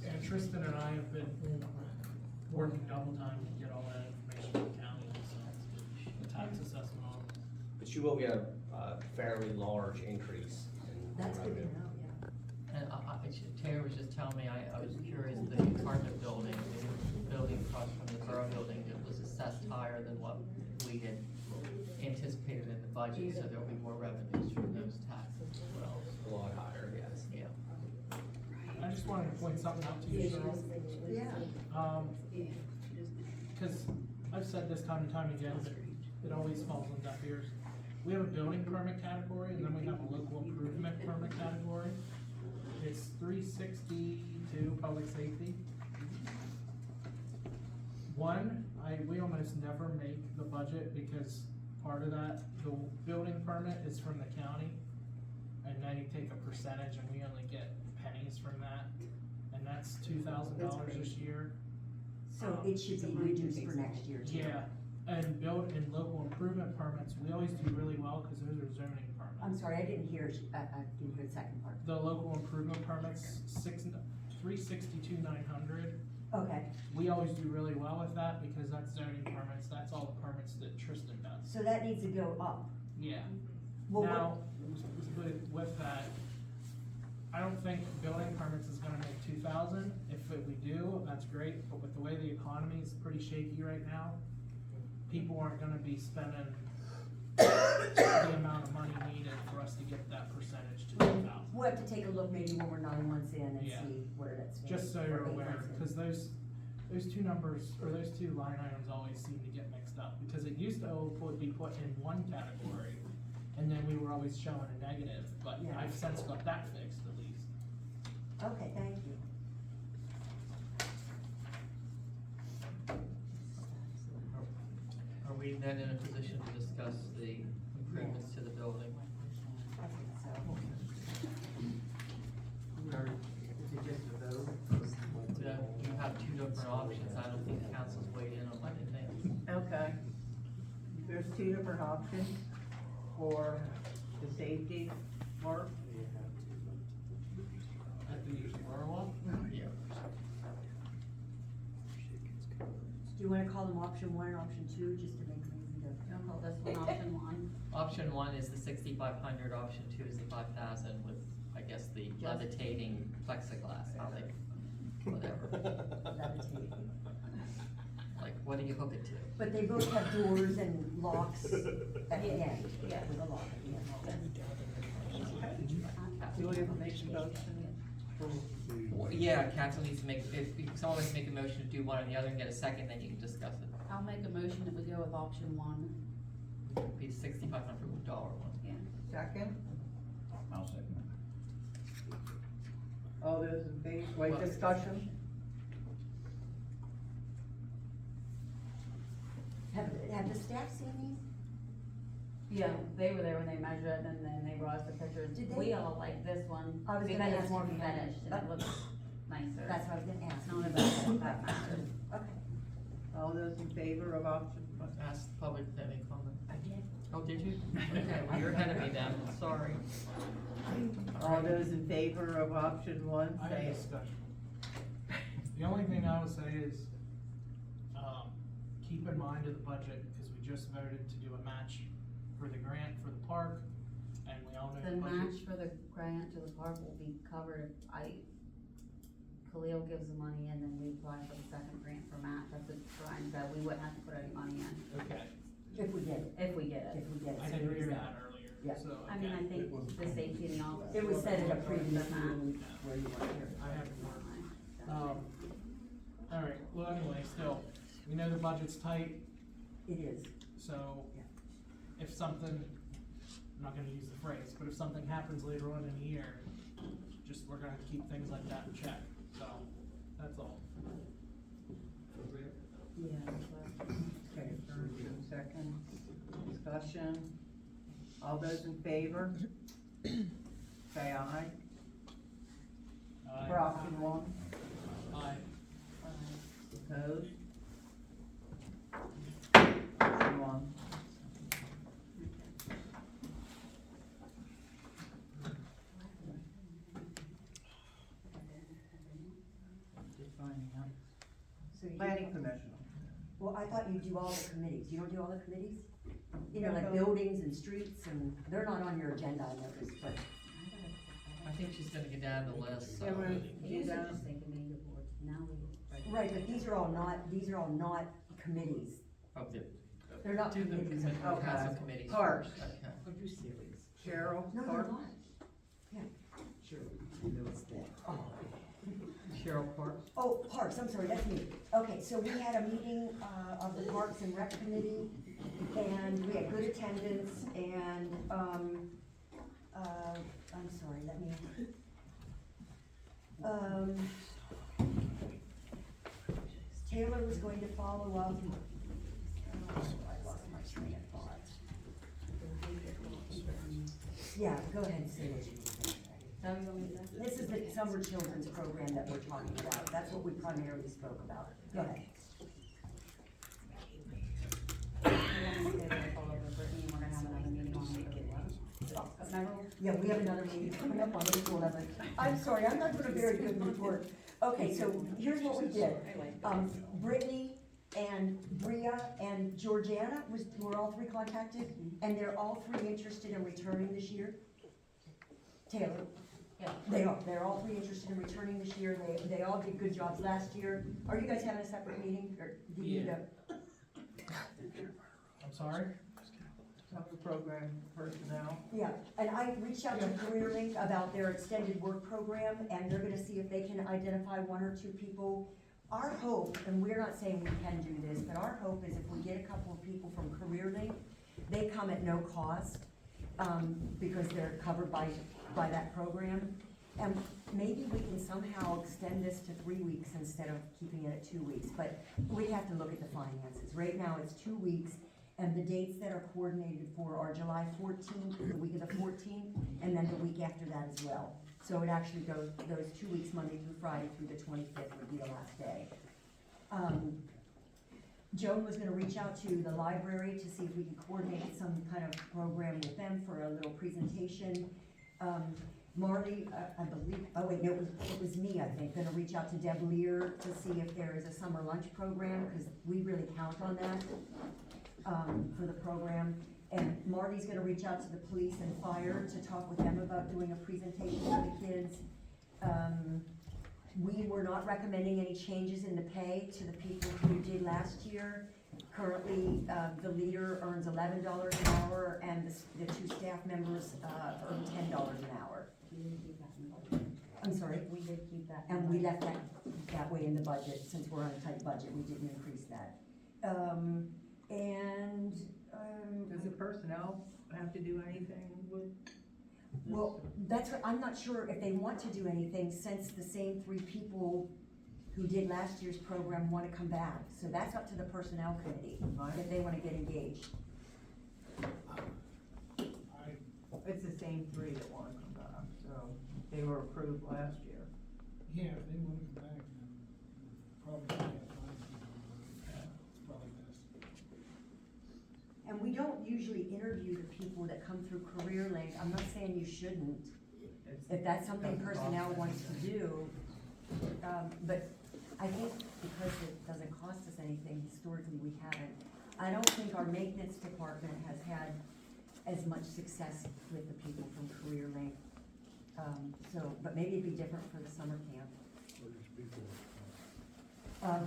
And Tristan and I have been working double time to get all that information from the county, so the tax assessment on. But you will get a fairly large increase in That's good to revenue. know, yeah. And Taylor was just telling me, I was curious, the apartment building, the building across from the borough building, it was assessed higher than what we had anticipated in the budget, so there'll be more revenues from those taxes as well. A lot higher, yes. Yeah. I just wanted to point something out to you, Cheryl. Yeah. Cause I've said this time and time again, but it always falls on deaf ears. We have a building permit category, and then we have a local improvement permit category. It's 362 public safety. We almost never make the budget because part of that, the building permit is from the county, and they take a percentage, and we only get pennies from that, and that's $2,000 this year. So it should be reduced for next year too. Yeah, and local improvement permits, we always do really well, cause those are zoning permits. I'm sorry, I didn't hear the second part. The local improvement permits, 362,900, Okay, we always do really well with that, because that's zoning permits, that's all the permits that Tristan does. so that needs to go up. Yeah, Well, what- now, with that, I don't think building permits is gonna make 2,000, if we do, that's great, but with the way the economy is pretty shaky right now, people aren't gonna be spending the amount of money needed for us to get that percentage to 2,000. We'll have to take a look maybe when we're 9 months in and Yeah. see where that's. Just so where you're 8 aware, months in. cause those two numbers, or those two line items always seem to get mixed up, because it used to be put in one category, and then we were always showing a negative, but Yeah. I've since got that fixed at least. Okay, thank you. Are we then in a position to discuss the improvements to the building? I think so. Yeah, you have two different options, I don't think the council's weighed in on anything. Okay. There's two different options for the safety work. At the borough one? Yeah. Do you wanna call them option 1 and option 2, just to make them easy to? Don't call this one option one. Option one is the 6,500, option two is the 5,000 with, I guess, the levitating plexiglass, how they, whatever. Levitating. Like, what do you hook it to? But they both have doors and locks at the end, yeah, with a lock at the end. Do we have to make a motion? Well, yeah, council needs to make, if someone wants to make a motion to do one or the other and get a second, then you can discuss it. I'll make a motion that we go with option one. It'd be $6,500 one. Yeah. Second? I'll second All those in favor, wait, Well- discussion? Have the staff seen these? Yeah, they were there when they measured and then they brought us the pictures. Did they? We all like this one, I was gonna because ask it's more you. finished and it looks nicer. That's what I was gonna ask. It's not about that matters. Okay. All those in favor of option one? Ask the public if they have any comment. I did. Oh, did you? Okay, well, you're ahead of me then, sorry. All those in favor of option one, I have say a discussion. The only thing I would say is, keep in mind of the budget, because we just voted to do a match for the grant for the park, and we all know The the budget. match for the grant to the park will be covered if Khalil gives the money and then we apply for the second grant for Matt. That's what Brian said, we wouldn't have to put any money in, Okay, If we get it, if we get it. if we get it. I So didn't hear there's that earlier, Yeah. so, I mean, I okay. think the safety in the office. It was said at a previous Matt. meeting where you weren't here. I haven't worked. Alright, well, anyway, still, we know the budget's tight, It is. so Yeah. if something, I'm not gonna use the phrase, but if something happens later on in the year, we're gonna keep things like that in check, so, that's all. Yeah. Okay, first and second discussion. All those in favor? Say aye. For option one, Aye. opposed? Option one. Just finding out. So you, Planning commission. well, I thought you do all the committees. You don't do all the committees? You know, like buildings and streets and, they're not on your agenda, I noticed, but. I think she's gonna get down to the list, so. Yeah, we're- It used to just say committee reports, now we. Right, but these are all not committees. Oh, They're not do the committees. committee, Okay. council committees Parks. first. Okay. Are you serious? Cheryl, No, they're Park? not. Yeah. Sure. You know it's that. Oh. Cheryl Parks. Oh, Parks, I'm sorry, that's me. Okay, so we had a meeting, of the Parks and Rec Committee, and we had good attendance, and, I'm sorry, let me, Taylor was going to follow up. Oh, I lost my train of thought. Yeah, go ahead and say what you need. Tell me what we said. This is the summer children's program that we're talking about, that's what we primarily spoke about. Go ahead. We're gonna follow up with Brittany, and we're gonna have another meeting on April 11th. Remember? Yeah, we have another meeting coming up on April 11th. I'm sorry, I'm not doing a very good report. Okay, so here's what we did. Brittany and Bria and Georgiana were all three contacted, and they're all three interested in returning this year. Taylor? Yeah. They're all three interested in returning this year. They all did good jobs last year. Are you guys having a separate meeting, or do you need a? I'm sorry? Summer program personnel. Yeah, and I reached out to CareerLink about their extended work program, and they're gonna see if they can identify one or two people. Our hope, and we're not saying we can do this, but our hope is if we get a couple of people from CareerLink, they come at no cost, because they're covered by that program. And maybe we can somehow extend this to 3 weeks instead of keeping it at 2 weeks, but we have to look at the finances. Right now, it's 2 weeks, and the dates that are coordinated for are July 14th, the week of the 14th, and then the week after that as well. So it actually goes 2 weeks, Monday through Friday, through the 25th would be the last day. Joan was gonna reach out to the library to see if we could coordinate some kind of program with them for a little presentation. Marley, I believe, oh wait, no, it was me, I think, gonna reach out to Deb Lear to see if there is a summer lunch program, because we really count on that, for the program. And Marty's gonna reach out to the police and fire to talk with them about doing a presentation for the kids. We were not recommending any changes in the pay to the people who did last year. Currently, the leader earns $11 an hour, and the two staff members, earn $10 an hour. We didn't keep that in the budget. I'm sorry? We did keep that. in And the we budget. left that way in the budget, since we're on a tight budget, we didn't increase that. Does the personnel have to do anything with? Well, that's what, I'm not sure if they want to do anything, since the same three people who did last year's program wanna come back. So that's up to the personnel committee, if they wanna get engaged. It's the same three that wanna come back, so they were approved last year. Yeah, if they wanna come back, then probably can't find people, it's probably best. And we don't usually interview the people that come through Career Link. I'm not saying you shouldn't, if that's something personnel wants to do. But I think because it doesn't cost us anything, historically, we haven't. I don't think our maintenance department has had as much success with the people from Career Link. But maybe it'd be different for the summer camp.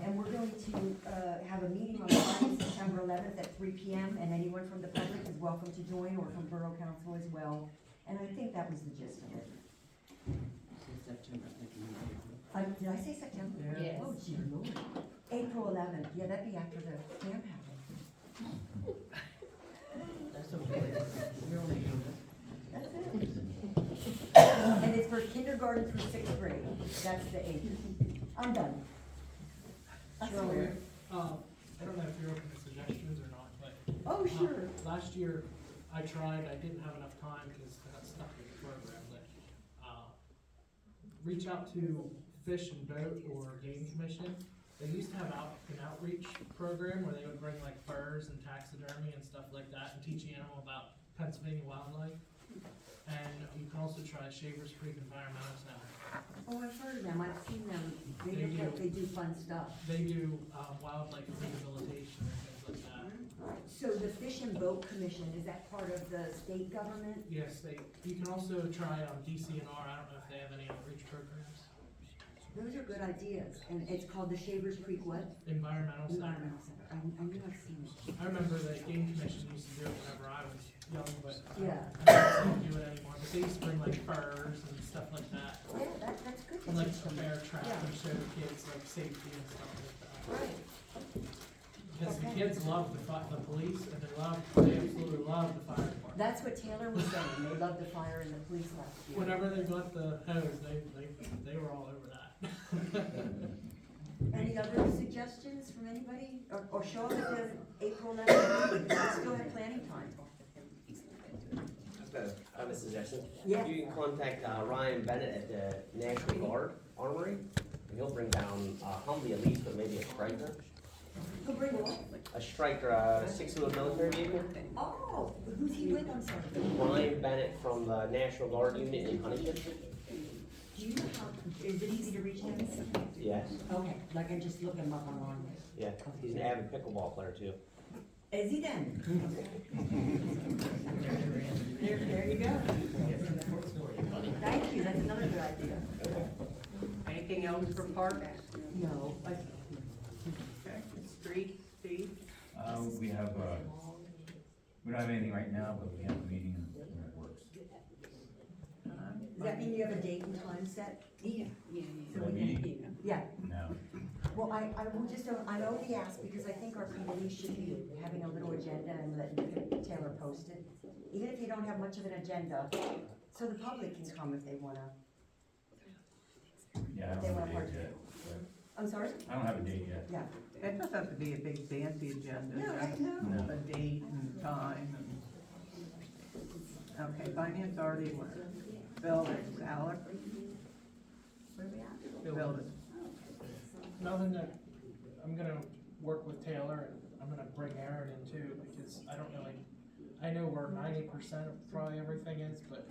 And we're going to, have a meeting on Friday, September 11th at 3 p.m. And anyone from the public is welcome to join, or from Borough Council as well. And I think that was the gist of it. Did I say September? Yes. Oh, dear Lord. April 11th, yeah, that'd be after the camp happened. That's okay. That's it. And it's for kindergarten through 6th grade, that's the age. I'm done. Shirley, I don't know if you're open to suggestions or not, but. Oh, sure. Last year, I tried, I didn't have enough time because I got stuck with the program, but, reach out to Fish and Boat or Game Commission. They used to have an outreach program where they would bring like furs and taxidermy and stuff like that and teach animal about Pennsylvania wildlife. And you can also try Shavers Creek Environmental Center. Oh, I've heard of them, I've seen them. They look like they do fun stuff. They do, wildlife rehabilitation and things like that. So the Fish and Boat Commission, is that part of the state government? Yes, you can also try, DCNR, I don't know if they have any outreach programs. Those are good ideas, and it's called the Shavers Creek what? Environmental Center. Environmental Center. I knew I've seen it. I remember the Game Commission used to do it whenever I was young, but Yeah. I don't do it anymore. But they used to bring like furs and stuff like that. Yeah, that's good. And like prepare track Yeah. and show the kids like safety and stuff like that. Right. Because the Okay. kids love the police and they absolutely love the fire department. That's what Taylor was saying, they loved the fire and the police last year. Whenever they got the hose, they were all over that. Any other suggestions from anybody? Or show up at the April 11th meeting, it's still have planning time. I have a suggestion. Yeah. You can contact Ryan Bennett at the National Guard Armory, and he'll bring down Humvee at least, but maybe a Striker. Who bring what? A Striker, a 6-wheel military vehicle. Oh, who's he with, I'm sorry? Ryan Bennett from the National Guard unit in Huntington. Do you know how, is it easy to reach him? Yes, Okay, like I just look him up online. yeah, he's an avid pickleball player too. Is he then? There you go. Thank you, that's another good idea. Anything else for parks? No, Okay, street, Steve? We have, we don't have anything right now, but we have a meeting when it works. does that mean you have a date and time set? Yeah. So we can, yeah. No. Well, I will just, I only ask because I think our committee should be having a little agenda and letting Taylor post it. Even if you don't have much of an agenda, so the public can come if they wanna. Yeah, I They don't want have a part date two. yet. I'm sorry? I don't have a date yet. Yeah. It doesn't have to be a big fancy agenda. No, just no. A date and time and. Okay, finance already went. Buildings, Alec? Where are we at? Buildings. Nothing that, I'm gonna work with Taylor and I'm gonna bring Aaron in too, because I don't really, I know where 90% of probably everything is, but,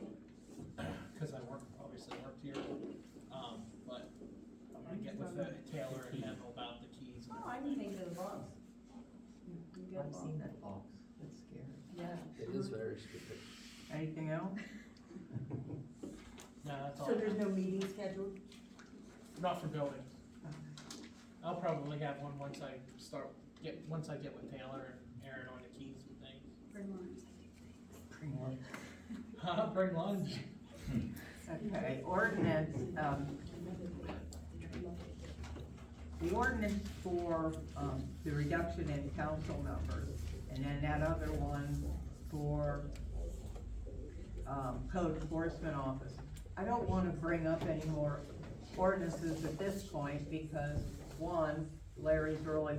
cause I obviously worked here, but I'm gonna get with Taylor and him about the keys and Oh, I didn't think of the box. I've seen that box, that's scary. Yeah. It is very stupid. Anything else? No, that's all. So there's no meeting scheduled? Not for buildings. I'll probably have one once I get with Taylor and Aaron on the keys and things. Bring one. Bring lunch. Okay, ordinance, the ordinance for, the reduction in council members, and then that other one for, code enforcement office. I don't wanna bring up any more ordinances at this point, because one, Larry's really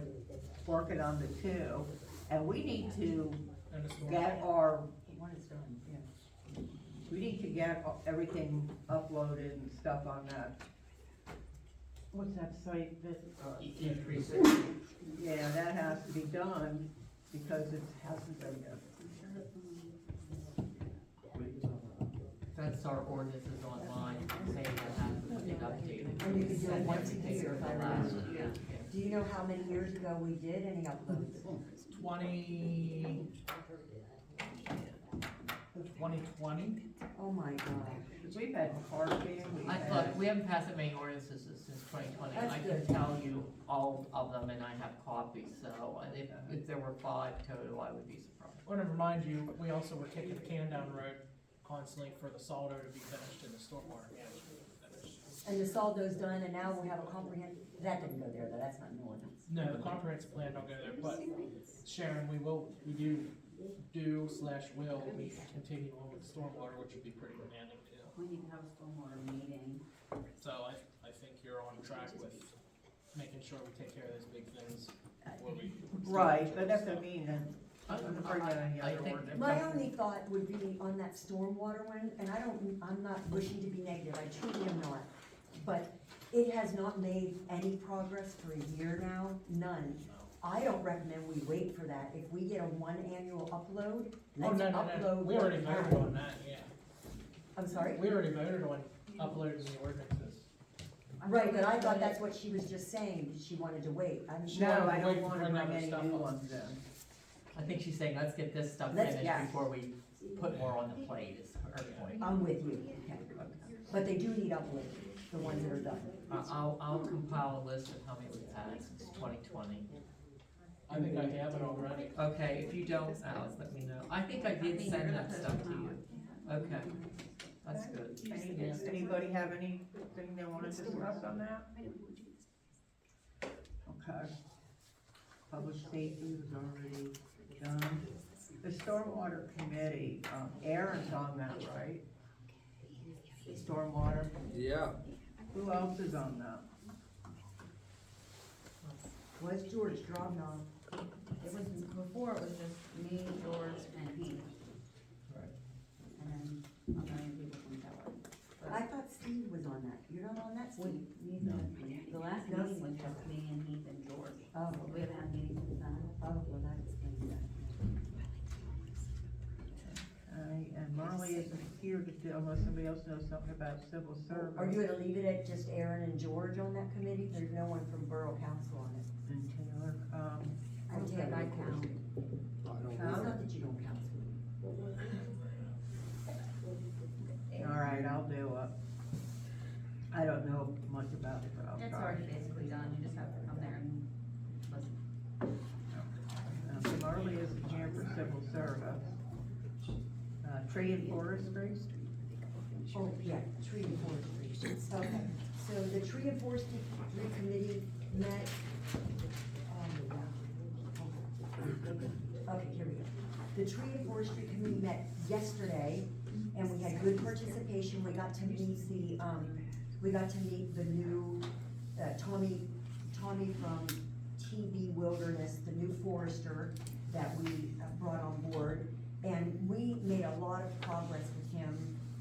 working on the two, and we need to And it's get our One is done, yeah. We need to get everything uploaded and stuff on that. What's that site that, E360. yeah, that has to be done because it hasn't been yet. That's our ordinances online, saying that has been updated. And you can do it Send once a everything year, for if the I last remember. year. Do you know how many years ago we did any uploads? 2020? Oh my gosh. We've had parking, we've I had. thought, we haven't passed that many ordinances since 2020. That's I can good. tell you all of them, and I have copies, so if there were 5 total, I would be surprised. I want to remind you, we also were kicking the can down the road constantly for the Saldo to be finished and the stormwater management to be finished. And the Saldo's done, and now we'll have a comprehensive, that didn't go there, though, that's not an ordinance. No, the comprehensive plan don't go there, but Sharon, we will continue on with stormwater, which would be pretty demanding too. We need to have a stormwater meeting. So I think you're on track with making sure we take care of those big things before we. Right, but that doesn't mean that, I'm gonna bring that any I other think- ordinance. My only thought would be on that stormwater one, and I'm not wishing to be negative, I truly am not. But it has not made any progress for a year now, none. I don't recommend we wait for that. If we get a 1 annual upload, Oh, let's no, upload. we already what voted on that, yeah. I'm sorry? We already voted on uploading the ordinances. Right, but I thought that's what she was just saying, she wanted to wait. I'm She sure. No, wanted I to don't wait wanna for bring another any stuff new on. ones in. I think she's saying, let's get this stuff Let's- finished yeah. before we put more on the plate, is her point. I'm with you, okay. But they do need upload, the ones that are done. I'll compile a list of how many we've had since 2020. I think I have it already. Okay, if you don't, Alex, let me know. I think I did send that stuff to you. Okay, that's good. Anybody have anything they wanna discuss on that? Okay. Public safety was already done. The stormwater committee, Aaron's on that, right? Stormwater, Yeah, who else is on that? Where's George Drobnon? It was, before it was just me, George, and Pete. Right. And then a million people from Keller. I thought Steve was on that. You're not on that, Steve? The last No. meeting was just me and Heath and George. Oh, We haven't had meetings since then. oh, well, that explains that. And Marley isn't here to do, unless somebody else knows something about civil service. Are you gonna leave it at just Aaron and George on that committee? There's no one from Borough Council on it. And Taylor, I don't think I count. It's not that you don't counsel. all right, I'll do it. I don't know much about it, but I'll It's try. already basically done, you just have to come there and listen. Marley isn't here for civil service. Tree and forestry? Oh, yeah, tree and forestry. Okay, so the tree and forestry committee met. Okay, here we go. The tree and forestry committee met yesterday, and we had good participation. We got to meet the new, Tommy from TV Wilderness, the new forester that we brought on board. And we made a lot of progress with him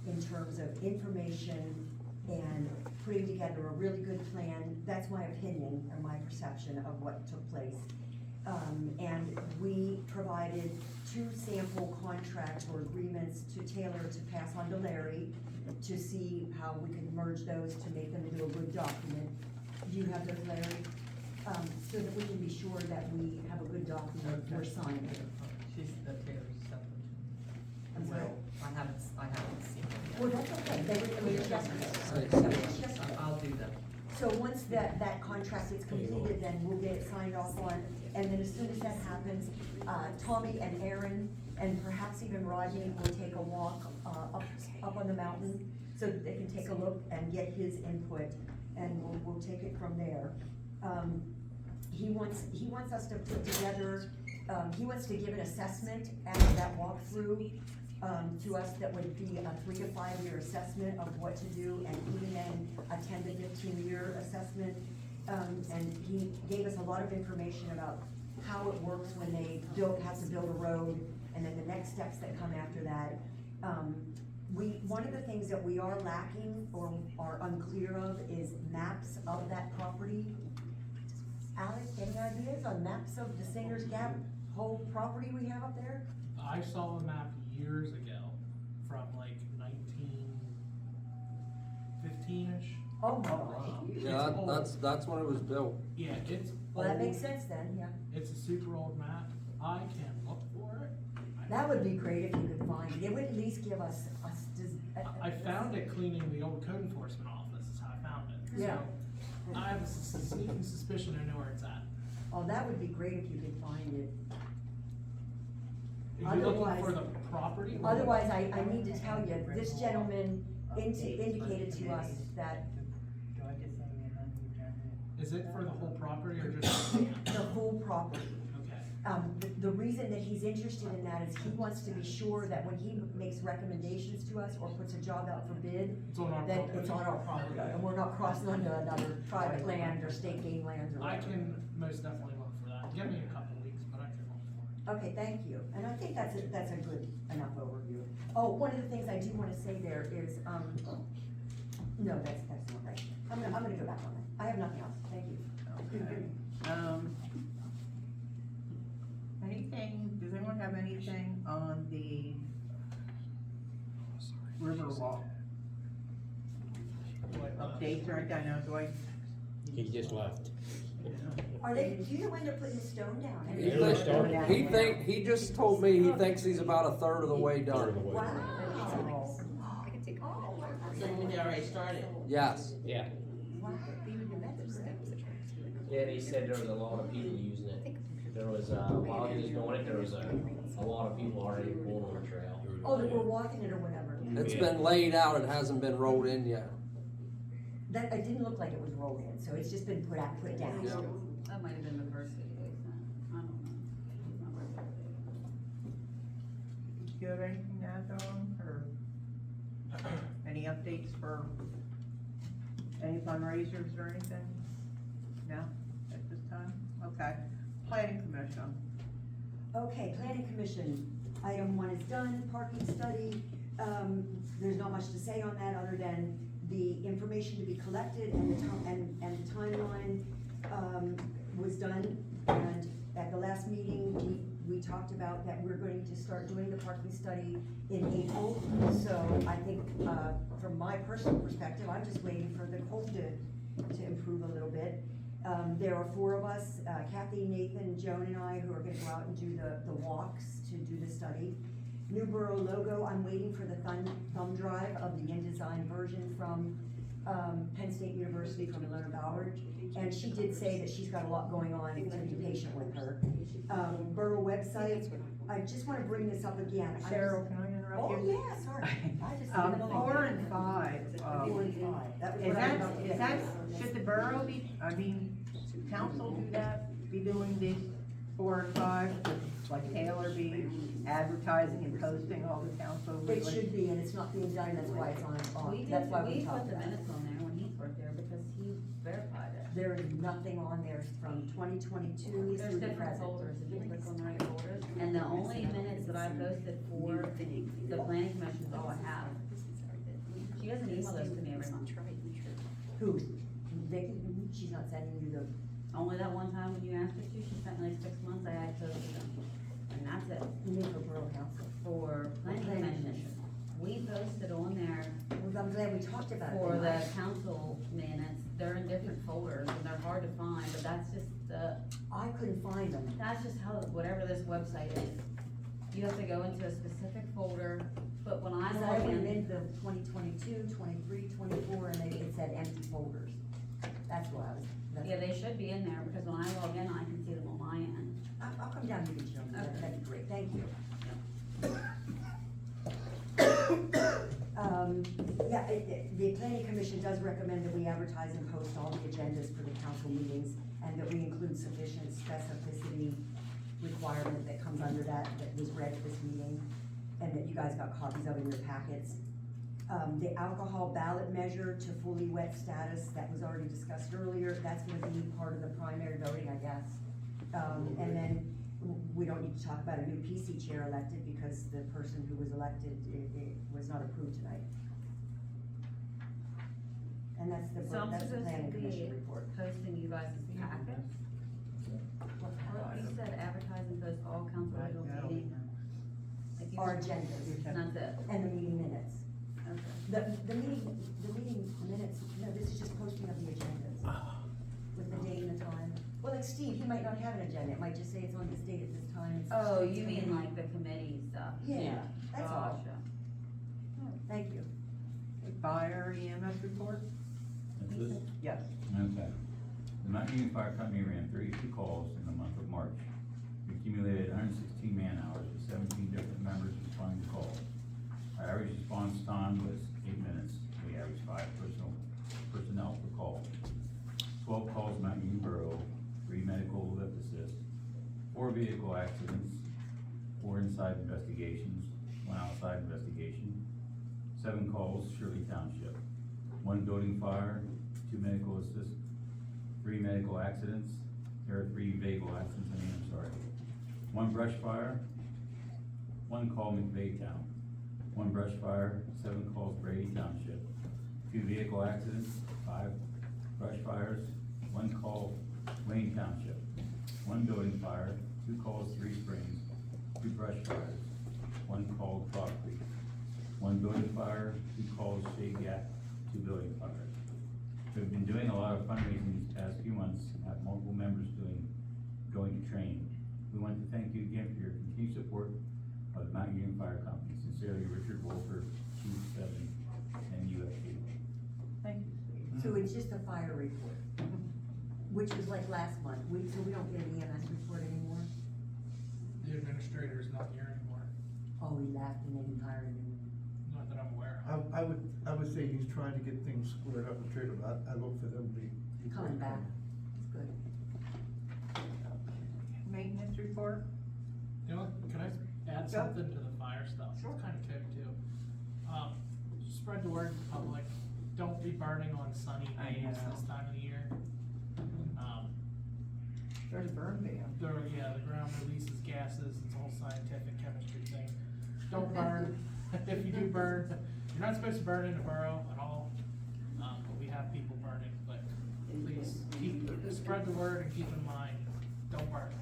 in terms of information and putting together a really good plan. That's my opinion or my perception of what took place. And we provided 2 sample contracts or agreements to Taylor to pass on to Larry to see how we could merge those to make them into a good document. Do you have those, Larry? So that we can be sure that we have a good document we're signing. She's the Taylor's stuff. I'm sorry? I haven't seen it yet. Well, that's okay, they were just yesterday. I'll do that. So once that contract is completed, then we'll get it signed off on, and then as soon as that happens, Tommy and Aaron, and perhaps even Rodney will take a walk, up on the mountain, so that they can take a look and get his input, and we'll take it from there. He wants us to put together, he wants to give an assessment after that walkthrough, to us that would be a 3 to 5 year assessment of what to do, and even then a 10 to 15 year assessment. And he gave us a lot of information about how it works when they have to build a road, and then the next steps that come after that. one of the things that we are lacking or are unclear of is maps of that property. Alex, any ideas on maps of the Singers Gap whole property we have up there? I saw a map years ago from like 1915-ish. Oh my gosh. Yeah, that's when it was built. Yeah, it's Well, that old. makes sense then, yeah. It's a super old map. I can look for it. That would be great if you could find it. It would at least give us. I found it cleaning the old code enforcement office, is how I found it. Yeah. So, I have a sneaking suspicion I know where it's at. Oh, that would be great if you could find it. Are you looking Otherwise- for the property? or the- Otherwise, I need to tell you, this gentleman indicated to us that Is it for the whole property or just the land? the whole property. Okay. The reason that he's interested in that is he wants to be sure that when he makes recommendations to us or puts a job out for bid, It's on our that property. it's on our property, and we're not crossing onto another private land or state game lands or I whatever. can most definitely look for that. Give me a couple weeks, but I can look for it. Okay, thank you, and I think that's a good enough overview. Oh, one of the things I do wanna say there is, no, that's not right. I'm gonna go back on that. I have nothing else, thank you. Okay. Anything, does anyone have anything on the River Walk? Updates or anything, I know, do I? He just left. Are they, do you know when they're putting the stone down? He he just told me he thinks he's about a third of the way done. Wow. So they already started? Yes. Yeah. Yeah, they said there was a lot of people using it. There was, while he was doing it, there was a lot of people already pulling on the trail. Oh, that we're walking it or whatever. It's been laid out, it hasn't been rolled in yet. That, it didn't look like it was rolled in, so it's just been put down. That might have been the first few days then, I don't know. Do you have anything to add on, or any updates for any fundraisers or anything? No, at this time? Okay. Planning Commission. Okay, planning commission, item 1 is done, parking study, there's not much to say on that other than the information to be collected and the timeline, was done. And at the last meeting, we talked about that we're going to start doing the parking study in April. So I think, from my personal perspective, I'm just waiting for the code to improve a little bit. There are 4 of us, Kathy, Nathan, Joan, and I, who are gonna go out and do the walks to do the study. New Borough logo, I'm waiting for the thumb drive of the InDesign version from, Penn State University from Ilona Ballard. And she did say that she's got a lot going on, to be patient with her. Borough website, I just wanna bring this up again. Cheryl, can I interrupt you? Oh, yeah, sorry. I just. 4 and 5. 4 and 5. That was Is what I that, was- is that, should the borough be, council do that, be doing these 4 and 5? Should, like Taylor be advertising and posting all the council? It should be, and it's not being done, that's why it's on, that's why we talked put the about it. minutes on there when he worked there because he verified it. There is nothing on there from 2022 There's through the different present. folders, if you click on the right folders, and the only minutes that I posted for the planning commission is all I have. She doesn't email those to me every month. Who? Vicky, she's not sending you the, Only that one time when you asked her to, she sent me like 6 months, I had posted them, and that's it. you need for Borough Council. For planning commission, we posted on there Well, I'm glad we talked about it. for the council minutes, they're in different folders, and they're hard to find, but that's just I couldn't find them. that's just how, whatever this website is. You have to go into a specific folder, but when I Because I log went in, into 2022, 23, 24, and it said empty folders. That's why I was, yeah, they should be in there, because when I log in, I can see them on my end. I'll come down and get you, Okay. that'd be great, thank you. Yeah, the planning commission does recommend that we advertise and post all the agendas for the council meetings, and that we include sufficient specificity requirement that comes under that was read at this meeting, and that you guys got copies of in your packets. The alcohol ballot measure to fully wet status, that was already discussed earlier, that's gonna be part of the primary voting, I guess. And then we don't need to talk about a new PC chair elected because the person who was elected, it was not approved tonight. And that's the So I'm planning supposed to commission be report. posting you guys' packet? What, you said advertise and post all council regular meetings? Like you- Our agendas. That's it, And the meeting minutes. okay. The meeting minutes, no, this is just posting of the agendas. With the date and the time. Well, like Steve, he might not have an agenda, it might just say it's on this date at this time. It's- Oh, you mean like the committee stuff? Yeah, that's all. Gotcha. Thank you. Fire EMS report? That's it? Yes. Okay. The Mount Union Fire Company ran 32 calls in the month of March. We accumulated 116 man-hours with 17 different members responding to calls. Our average response time was 8 minutes. We averaged 5 personnel per call. 12 calls Mount Union Borough, 3 medical lift assist, 4 vehicle accidents, 4 inside investigations, 1 outside investigation, 7 calls Shirley Township, 1 building fire, 2 medical assist, 3 medical accidents, there are 3 vehicle accidents, I'm sorry. 1 brush fire, 1 call McVaytown, 1 brush fire, 7 calls Brady Township, 2 vehicle accidents, 5 brush fires, 1 call Wayne Township, 1 building fire, 2 calls Three Springs, 2 brush fires, 1 call Frog Creek, 1 building fire, 2 calls Shade Gap, 2 building fires. We've been doing a lot of fundraising these past few months, have multiple members going to training. We want to thank you again for your continued support of the Mount Union Fire Company. Sincerely, Richard Wolfer, Chief 7, MUFG. Thank you, Steve. So it's just a fire report, which was like last month, so we don't get an EMS report anymore? The administrator is not here anymore, Oh, he left and then he hired a new. not that I'm aware of. I would say he's trying to get things squared up and straight up. I look for them to be. Coming back, it's good. Maintenance report? You know, can I add Yeah. something to the fire stuff? Sure. It's kinda kick too. Spread the word to the public, don't be burning on sunny I days know. this time of the year. There's a burn ban. The ground releases gases, it's a whole scientific chemistry thing. Don't burn, if you do burn, you're not supposed to burn in the borough at all, but we have people burning, but please spread the word and keep in mind, don't burn.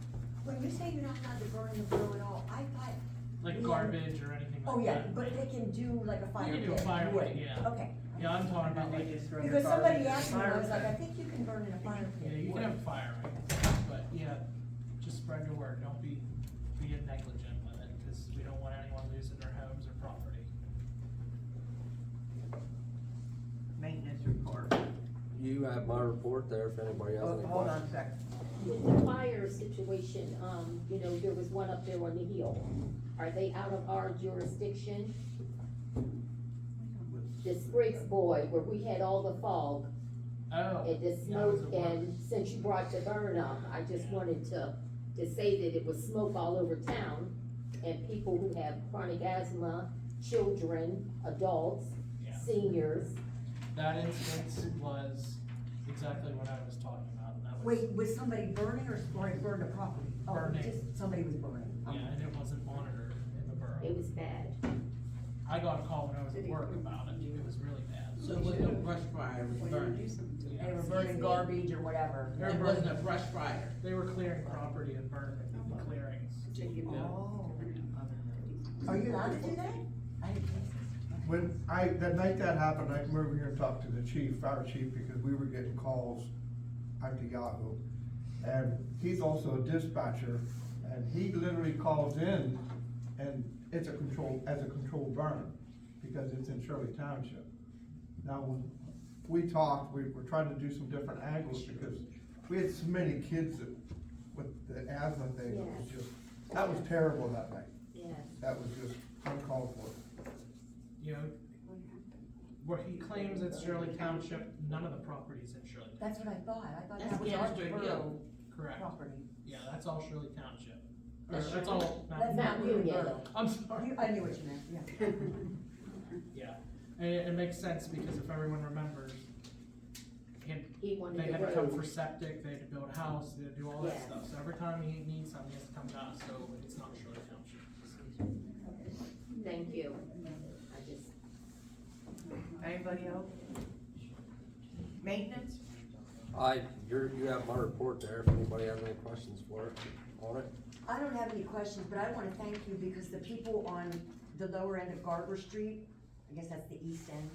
When you say you're not allowed to burn in the borough at all, I thought. Like we had- garbage or anything like that. Oh, yeah, but they can do like a fire You pit. can do a fire wood. pit, yeah. Okay. Yeah, I'm talking about like, Because somebody asked me, I was like, I think you can burn in a fire pit. yeah, you can wood. have a fire, but yeah, just spread the word, don't be negligent with it, cause we don't want anyone losing their homes or property. Maintenance report. You have my report there if anybody has any Hold on questions. a second. With the fire situation, you know, there was one up there on the hill. Are they out of our jurisdiction? The Spriggs boy, where we had all the fog Oh. and the yeah, smoke, it was a and since you brought the burn up, I just wanted to say that it was smoke all over town. And people who have chronic asthma, children, adults, Yeah. seniors. That instance was exactly what I was talking about, and that was. Wait, was somebody burning or it burned a property? Oh, Burning. just somebody was burning. Yeah, and it wasn't monitored in the borough. It was bad. I got a call when I was at work about it, it was really bad. So it wasn't a brush fire, it was burning. Yeah. They were burning garbage or whatever. They're It wasn't a burning- brush fire. They were clearing property and burning clearings. Oh. Are you allowed to do that? I didn't think so. That night that happened, I came over here and talked to the chief, fire chief, because we were getting calls out to Yahoo. And he's also a dispatcher, and he literally calls in, and it's a controlled burn, because it's in Shirley Township. Now, when we talked, we were trying to do some different angles, because we had so many kids that, with the asthma thing, it was just, that was terrible that night. Yes. That was just uncalled for. You know, where he claims it's Shirley Township, none of the property's in Shirley Township. That's what I thought. I thought That's that was our Cannister borough Hill. Correct. property. Yeah, that's all Shirley Township. Or That's That's Shirley? all. That's Mount Union. I'm sorry. I knew what you meant, yeah. Yeah, and it makes sense because if everyone remembers, he wanted they the had to come for road. septic, they had to build a house, they had to do all that Yeah. stuff, so every time he needs something, he has to come to us, so it's not Shirley Township. Thank you. I just, Anybody else? Maintenance? You have my report there, if anybody has any questions for it, on it. I don't have any questions, but I wanna thank you because the people on the lower end of Garber Street, I guess that's the east end,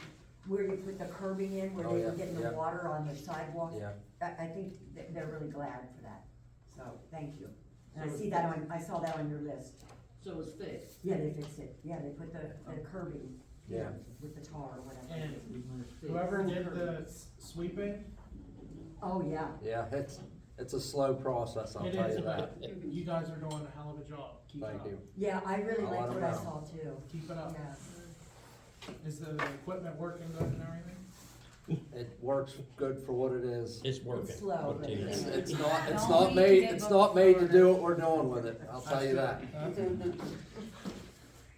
where you put the curbing in, where Oh, they yeah, were getting the yeah. water on the sidewalk. Yeah. I think they're really glad for that, so, thank you. And So I see that on, I saw that on your list. So it's fixed. Yeah, they fixed it, yeah, they put the curbing. Yeah. With the tar or whatever. And whoever did the sweeping, Oh, yeah. Yeah, it's a slow process, I'll it tell is, you that. but you guys are doing a hell of a job, keep it Thank up. you. Yeah, I really I'll let liked what 'em I know. saw too. Keep it up. Yeah. Is the equipment working good and everything? It works good for what it is. It's working. It's slow, but Okay. It's it's. not made to do what we're doing with it, I'll tell you that.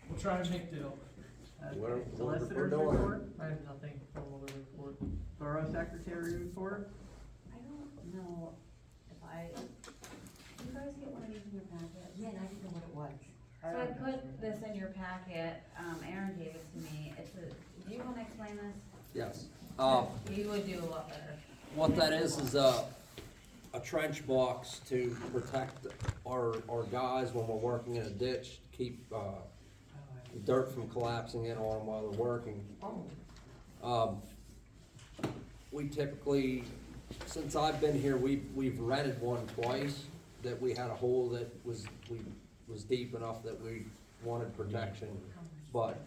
We'll try and make do. We're Solicitor's doing it. report? I have nothing formal to report. Borough Secretary report? I don't know if you guys get one of these in your packet? Yeah, and I didn't know what it was. So I put this in your packet, Aaron gave it to me, do you wanna explain this? Yes. You would do a lot better. What that is a trench box to protect our guys when we're working in a ditch, keep, dirt from collapsing in on them while they're working. We typically, since I've been here, we've rented one twice, that we had a hole that was deep enough that we wanted protection, but,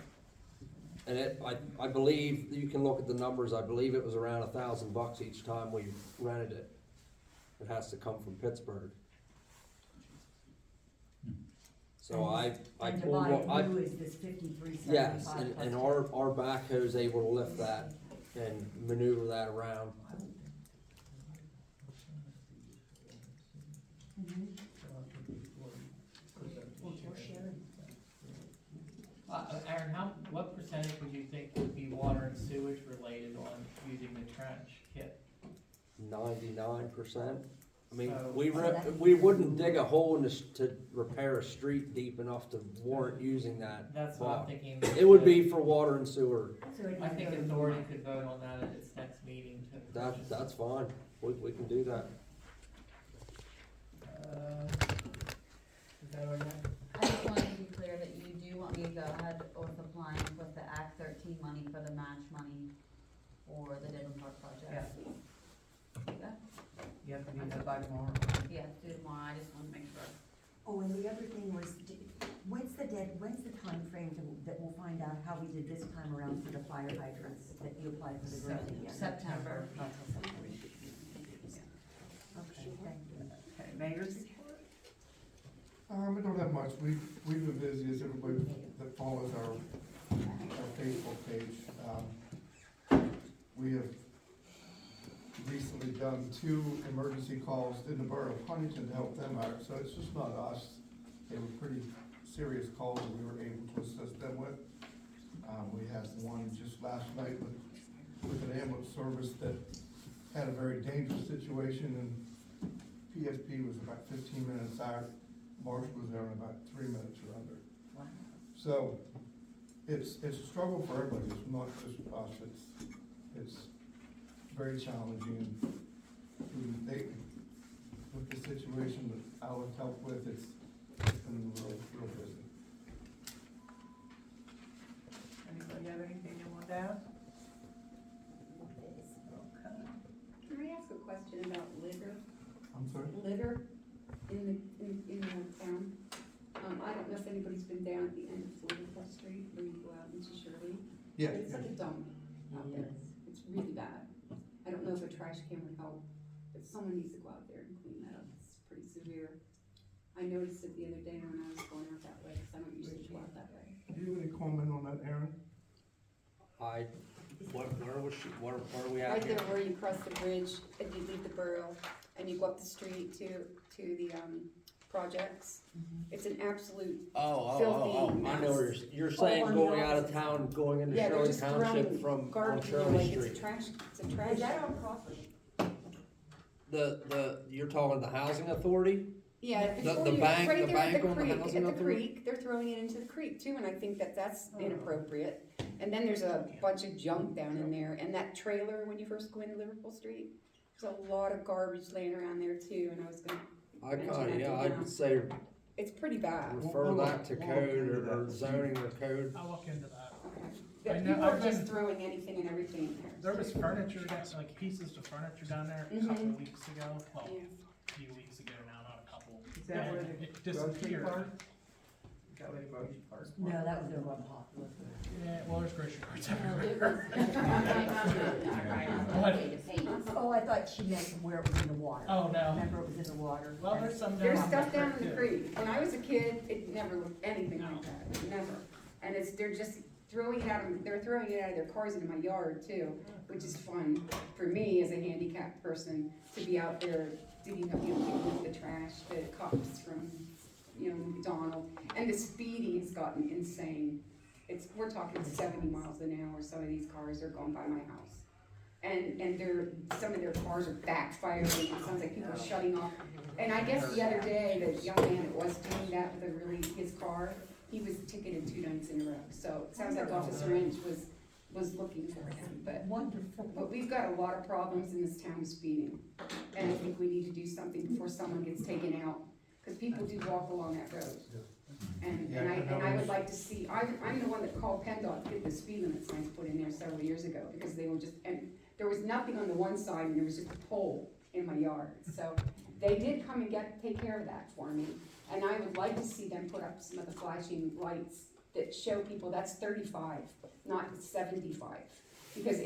and I believe, you can look at the numbers, I believe it was around $1,000 each time we rented it. It has to come from Pittsburgh. So I And to pulled, buy one- it new is this 53.75. yes, and our backhoe's able to lift that and maneuver that around. Aaron, what percentage would you think would be water and sewage related on using the trench kit? 99%. I mean, So- we wouldn't dig a hole to repair a street deep enough to warrant using that That's what I'm box. thinking. It would be for water and sewer. I think authority could vote on that at its next meeting to purchase. That's fine. We can do that. Is that all right? I just wanted to be clear that you do want me to go ahead with applying with the Act 13 money for the match money for the Devon Park project. Yeah. You have to do that by tomorrow. Yeah, do tomorrow, I just wanna make sure. Oh, and the other thing was, when's the timeframe that we'll find out how we did this time around for the fire hydrants that you applied for the grant again? September. Not till September. Okay, thank you. Okay, mayor's report? I don't have much, we've been busy as everybody that follows our Facebook page. We have recently done 2 emergency calls in the borough of Huntington to help them out, so it's just not us. They were pretty serious calls that we were able to assist them with. We had one just last night with an ambulance service that had a very dangerous situation, and PSP was about 15 minutes out. Marshall was there in about 3 minutes or under. So, it's a struggle for everybody, it's not just us, it's very challenging. With the situation that Alan helped with, it's been real busy. Anybody have anything they want to ask? Can I ask a question about litter? I'm sorry? Litter in the town? I don't know if anybody's been down at the end of Florida Street where you go out into Shirley. Yeah. It's like a dump out there. It's really bad. I don't know if a trash can would help, but someone needs to go out there and clean that up. It's pretty severe. I noticed it the other day when I was going out that way, because I don't usually go out that way. Do you have any comment on that, Aaron? Where are we at Right here? there where you cross the bridge and you leave the borough and you go up the street to the, projects. It's an absolute filthy mess. I know where you're saying on the going out of opposite town, going into Yeah, they're Shirley just Township throwing from, on garbage, Shirley like Street. it's a trash. Is that on property? you're talking the housing authority? Yeah, The before you, bank- right the there bank at the on the creek, housing at the authority? creek, they're throwing it into the creek too, and I think that that's inappropriate. And then there's a bunch of junk down in there, and that trailer, when you first go into Liverpool Street, there's a lot of garbage laying around there too, and I was gonna, I kinda, yeah, I'd say it's pretty bad. refer that to code or zoning or code. I'll look into that. That I know- people are I've just been- throwing anything and everything in there. There was furniture, like pieces of furniture down there a couple Mhm. weeks ago, well, Yeah. a few weeks ago now, not a couple. Is that where And the it grocery disappeared. park? Is that where the grocery park? No, that was over on Poplar. Yeah, well, there's grocery carts No, it everywhere. was. Oh, I thought she meant where it was in the water. Oh, no. Remember, it was in the water. Well, there's some down. There's on stuff that down in the creek, creek. When I was a kid, it never looked anything like that, never. And they're just throwing it out, they're throwing it out of their cars into my yard too, which is fun for me as a handicapped person to be out there digging up, picking up the trash, the cups from, McDonald's. And the speeding has gotten insane. We're talking 70 miles an hour, some of these cars are going by my house. And some of their cars are backfiring, it sounds like people are shutting off. And I guess the other day, the young man that was doing that with his car, he was ticketed 2 nights in a row. So it sounds like Officer Inch was looking for him, but. Wonderful. But we've got a lot of problems in this town with speeding. And I think we need to do something before someone gets taken out, because people do walk along that road. And I would like to see, I'm the one that called PennDOT to get the speed limit signs put in there several years ago, because they were just, and there was nothing on the one side, and there was just a pole in my yard. So they did come and take care of that for me, and I would like to see them put up some of the flashing lights that show people that's 35, not 75. Because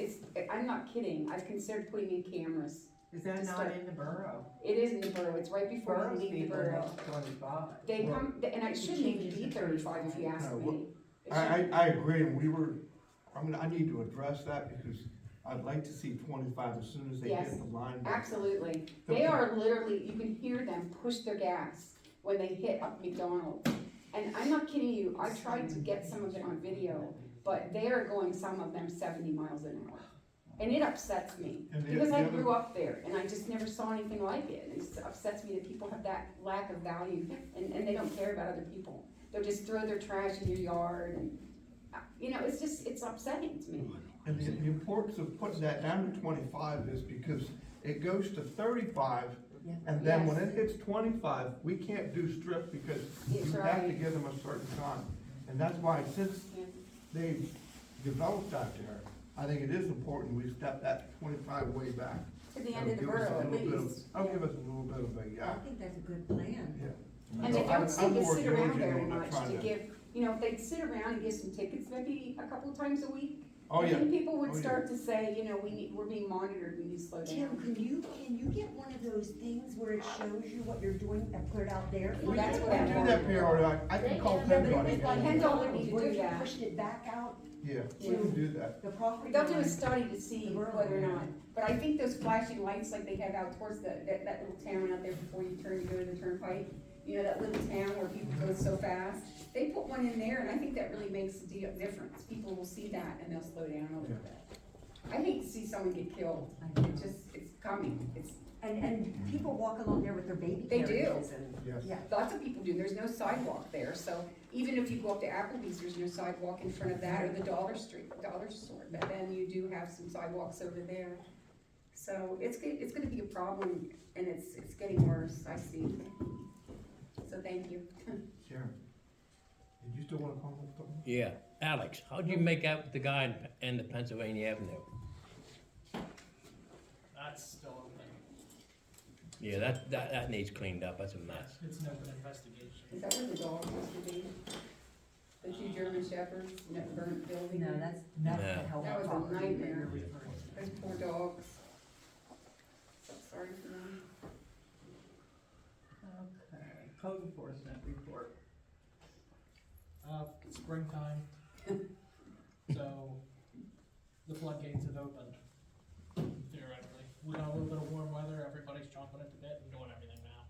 I'm not kidding, I've considered putting in cameras. Is that to not start- in the borough? It is in the borough, it's right before you Borough's leave the people borough. make 25. They come, and I shouldn't even be 35 if you ask No, me. It I shouldn't- agree, and I need to address that because I'd like to see 25 as soon as they Yes, hit the line. Absolutely. They are literally, you can hear them push their gas when they hit up McDonald's. And I'm not kidding you, I tried to get some of it on video, but they are going, some of them 70 miles an hour. And it upsets me, And the- because I the other- grew up there, and I just never saw anything like it. And it upsets me that people have that lack of value, and they don't care about other people. They'll just throw their trash in your yard, and, it's upsetting to me. And the importance of putting that down to 25 is because it goes to 35, and then when it hits 25, we can't do strip because you That's have to right. give them a certain time. And that's why since they've developed that there, I think it is important we step that 25 way back. To the end of the That'll give us a borough, at little bit of- least. That'll give us a little bit of a, I think that's a good plan. yeah. And they So don't I'm seem to more sit around diligent very on much trying to give, if they'd sit around and give some tickets maybe a couple of times a week. Oh, I yeah. think people would Oh, yeah. start to say, we're being monitored, we need to slow Tim, down. can you get one of those things where it shows you what you're doing and put it out there? Well, that's what We I do want. that periodically. I can call Yeah, but it PennDOT. was like, PennDOT would need to what do if you that. pushed it back out, Yeah, we can do that. the property They'll do a line? study to see The borough. whether or not, but I think those flashing lights like they have out towards that little town out there before you turn to go to the turnpike, that little town where people go so fast, they put one in there, and I think that really makes a difference. People will see that and they'll slow down a little bit. I hate to see someone get killed, it's coming, And people walk along there with their baby They do. carriages and, Yes. yeah. lots of people do, there's no sidewalk there, so even if you go up to Applebee's, there's no sidewalk in front of that, or the dollar store, but then you do have some sidewalks over there. So it's gonna be a problem, and it's getting worse, I see. So thank you. Sharon, did you still wanna comment something? Yeah, Alex, how'd you make out with the guy in the Pennsylvania Avenue? That's still open. Yeah, that needs cleaned up, that's a mess. It's an open investigation. Is that where the dog used to be? The 2 German shepherds in that burnt building? No, that's No. the health That was a property that nightmare. you're referring to. Those poor dogs. So sorry for them. Okay, code enforcement report. Springtime. So, the floodgates have opened, theoretically. We got a little bit of warm weather, everybody's chomping at the bit and doing everything now.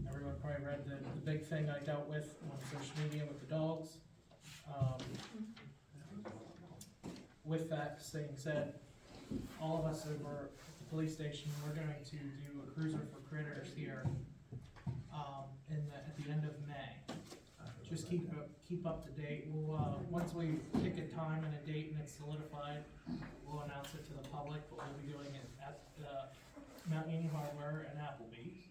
Everyone probably read the big thing I dealt with on social media with the dogs. With that being said, all of us over at the police station, we're going to do a cruiser for critters here, at the end of May. Just keep up to date. We'll, once we pick a time and a date and it's solidified, we'll announce it to the public, but we'll be doing it at, Mount Union Hardware and Applebee's,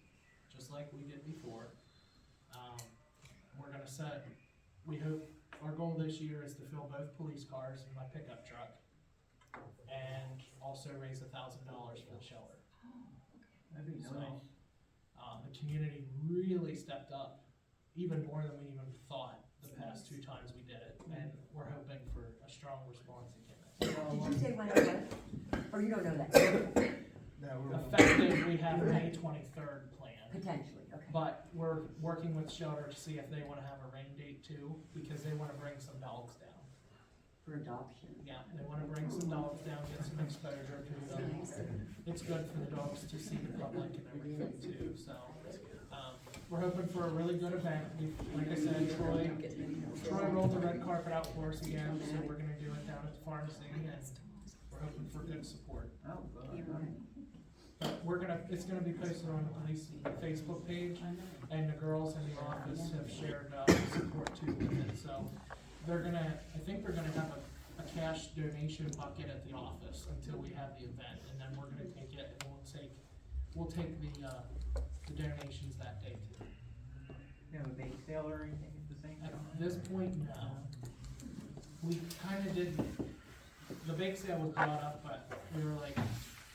just like we did before. We're gonna set, we hope, our goal this year is to fill both police cars and my pickup truck, and also raise $1,000 for the shelter. That'd be So, nice. the community really stepped up, even more than we even thought the past 2 times we did it, and we're hoping for a strong response again. Did you say when it was? Or you don't know that? Effective, we have May 23rd planned. Potentially, okay. But we're working with Shelter to see if they wanna have a rain date too, because they wanna bring some dogs down. For adoption. Yeah, they wanna bring some dogs down, get some exposure to them. It's good for the dogs to see the public and everything too, so. We're hoping for a really good event. Like I said, Troy rolled the red carpet out for us again, so we're gonna do it down at the pharmacy, and we're hoping for good support. But it's gonna be posted on the police Facebook page, and the girls in the office have shared, support too with it, so. I think they're gonna have a cash donation bucket at the office until we have the event, and then we're gonna take it, and we'll take the donations that day too. You have a bake sale or anything at the same time? At this point, no. We kinda did, the bake sale was brought up, but we were like,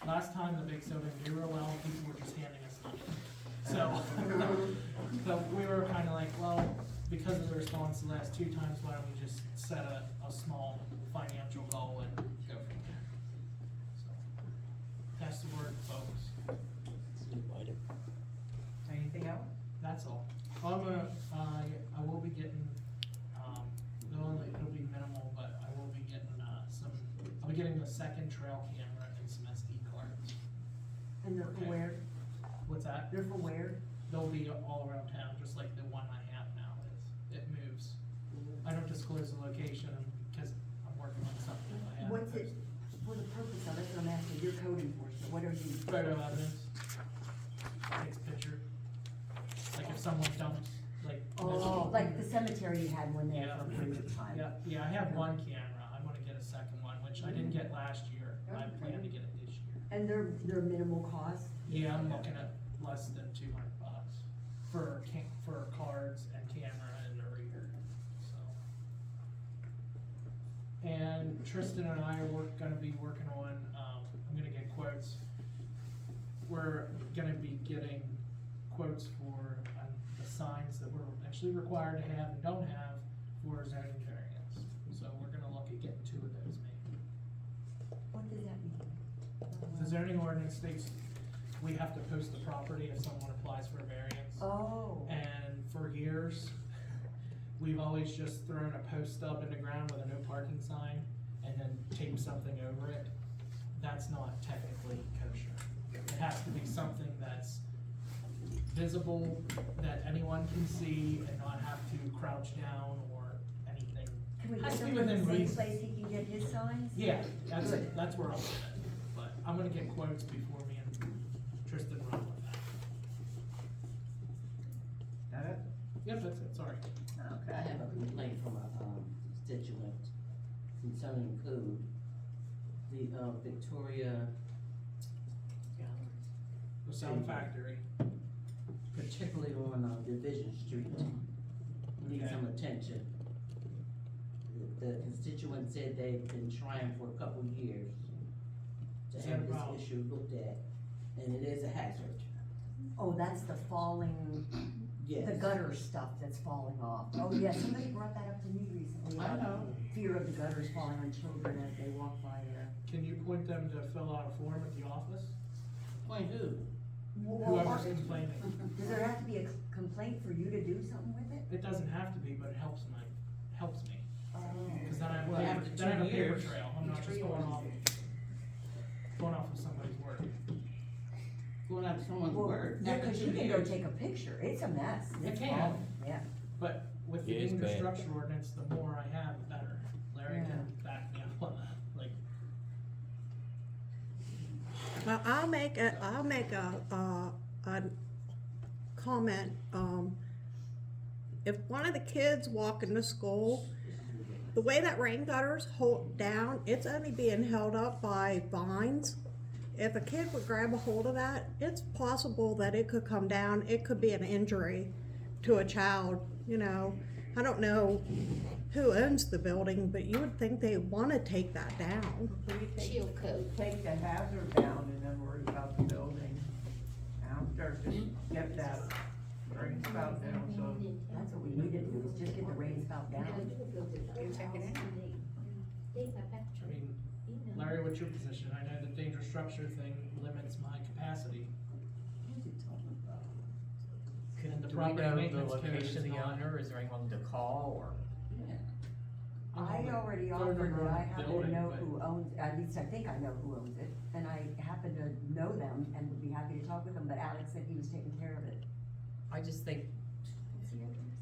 last time the bake sale didn't do real well, people were just handing us money. So we were kinda like, well, because of the response the last 2 times, why don't we just set a small financial goal and go from there? So, that's the word, folks. Anything else? That's all. I will be getting, it'll be minimal, but I will be getting, I'll be getting a second trail camera and some SD cards. And they're for Okay. where? What's that? They're for where? They'll be all around town, just like the one I have now is. It moves. I don't disclose the location because I'm working on something if I have. What's it, for the purpose of it, I'm asking, your code enforcement, what are you? Photo evidence. Takes a picture. Like if someone dumps, like. Oh, like the cemetery you had one there Yeah. for a period of time. Yeah, I have one camera. I wanna get a second one, which I didn't get last year. I plan to get it this year. And they're minimal cost? Yeah, I'm looking at less than $200 for cards and camera and a reader, so. And Tristan and I are gonna be working on, I'm gonna get quotes. We're gonna be getting quotes for the signs that we're actually required to have and don't have for zoning variance. So we're gonna look at getting 2 of those maybe. What does that mean? The zoning ordinance states we have to post the property if someone applies for a variance. Oh. And for years, we've always just thrown a post stub in the ground with a no parking sign and then taped something over it. That's not technically kosher. It has to be something that's visible, that anyone can see and not have to crouch down or anything. Can we Has get to be them in within the same reason. place he can get his signs? Yeah, that's Good. that's where I'm at, but I'm gonna get quotes before me and Tristan run with that. That it? Yep, that's it, sorry. Okay. I have a complaint from a constituent concerning code. The Victoria The Sound Factory. particularly on Division Street, needs Okay. some attention. The constituent said they've been trying for a couple years to Is that a have problem? this issue looked at, and it is a hazard. Oh, that's the falling, Yes. the gutter stuff that's falling off. Oh, yeah, somebody brought that up to me recently. I about know. Fear of the gutters falling on children as they walk by there. Can you point them to fill out a form at the office? Point who? Whoever's complaining. Does there have to be a complaint for you to do something with it? It doesn't have to be, but it helps me. Oh. Cause then I have, Well, after then I have a 2 paper years, trail. I'm not just going off of somebody's word. Going out to someone's Well, word. yeah, After cause 2 you can go years. take a picture, it's a mess. I It's can. falling, yeah. But with the Yeah, it's English bad. structure ordinance, the more I have, the better. Larry Yeah. can back me up on that, like. Well, I'll make a comment, if one of the kids walking to school, the way that rain gutters hold down, it's only being held up by vines. If a kid would grab a hold of that, it's possible that it could come down, it could be an injury to a child, you know. I don't know who owns the building, but you would think they wanna take that down. Shield coat. Take the hazard down and then worry about the building after, just get that rain spout down, so. That's what we need to do, is just get the rain spout down. I mean, Larry, what's your position? I know the dangerous structure thing limits my capacity. And the Do we property know the maintenance code location of the is not- owner, is there anyone to call, or? I already They're offered the that I happen to building, know but- who owns, at least I think I know who owns it, and I happen to know them and would be happy to talk with them, but Alex said he was taking care of it. I just think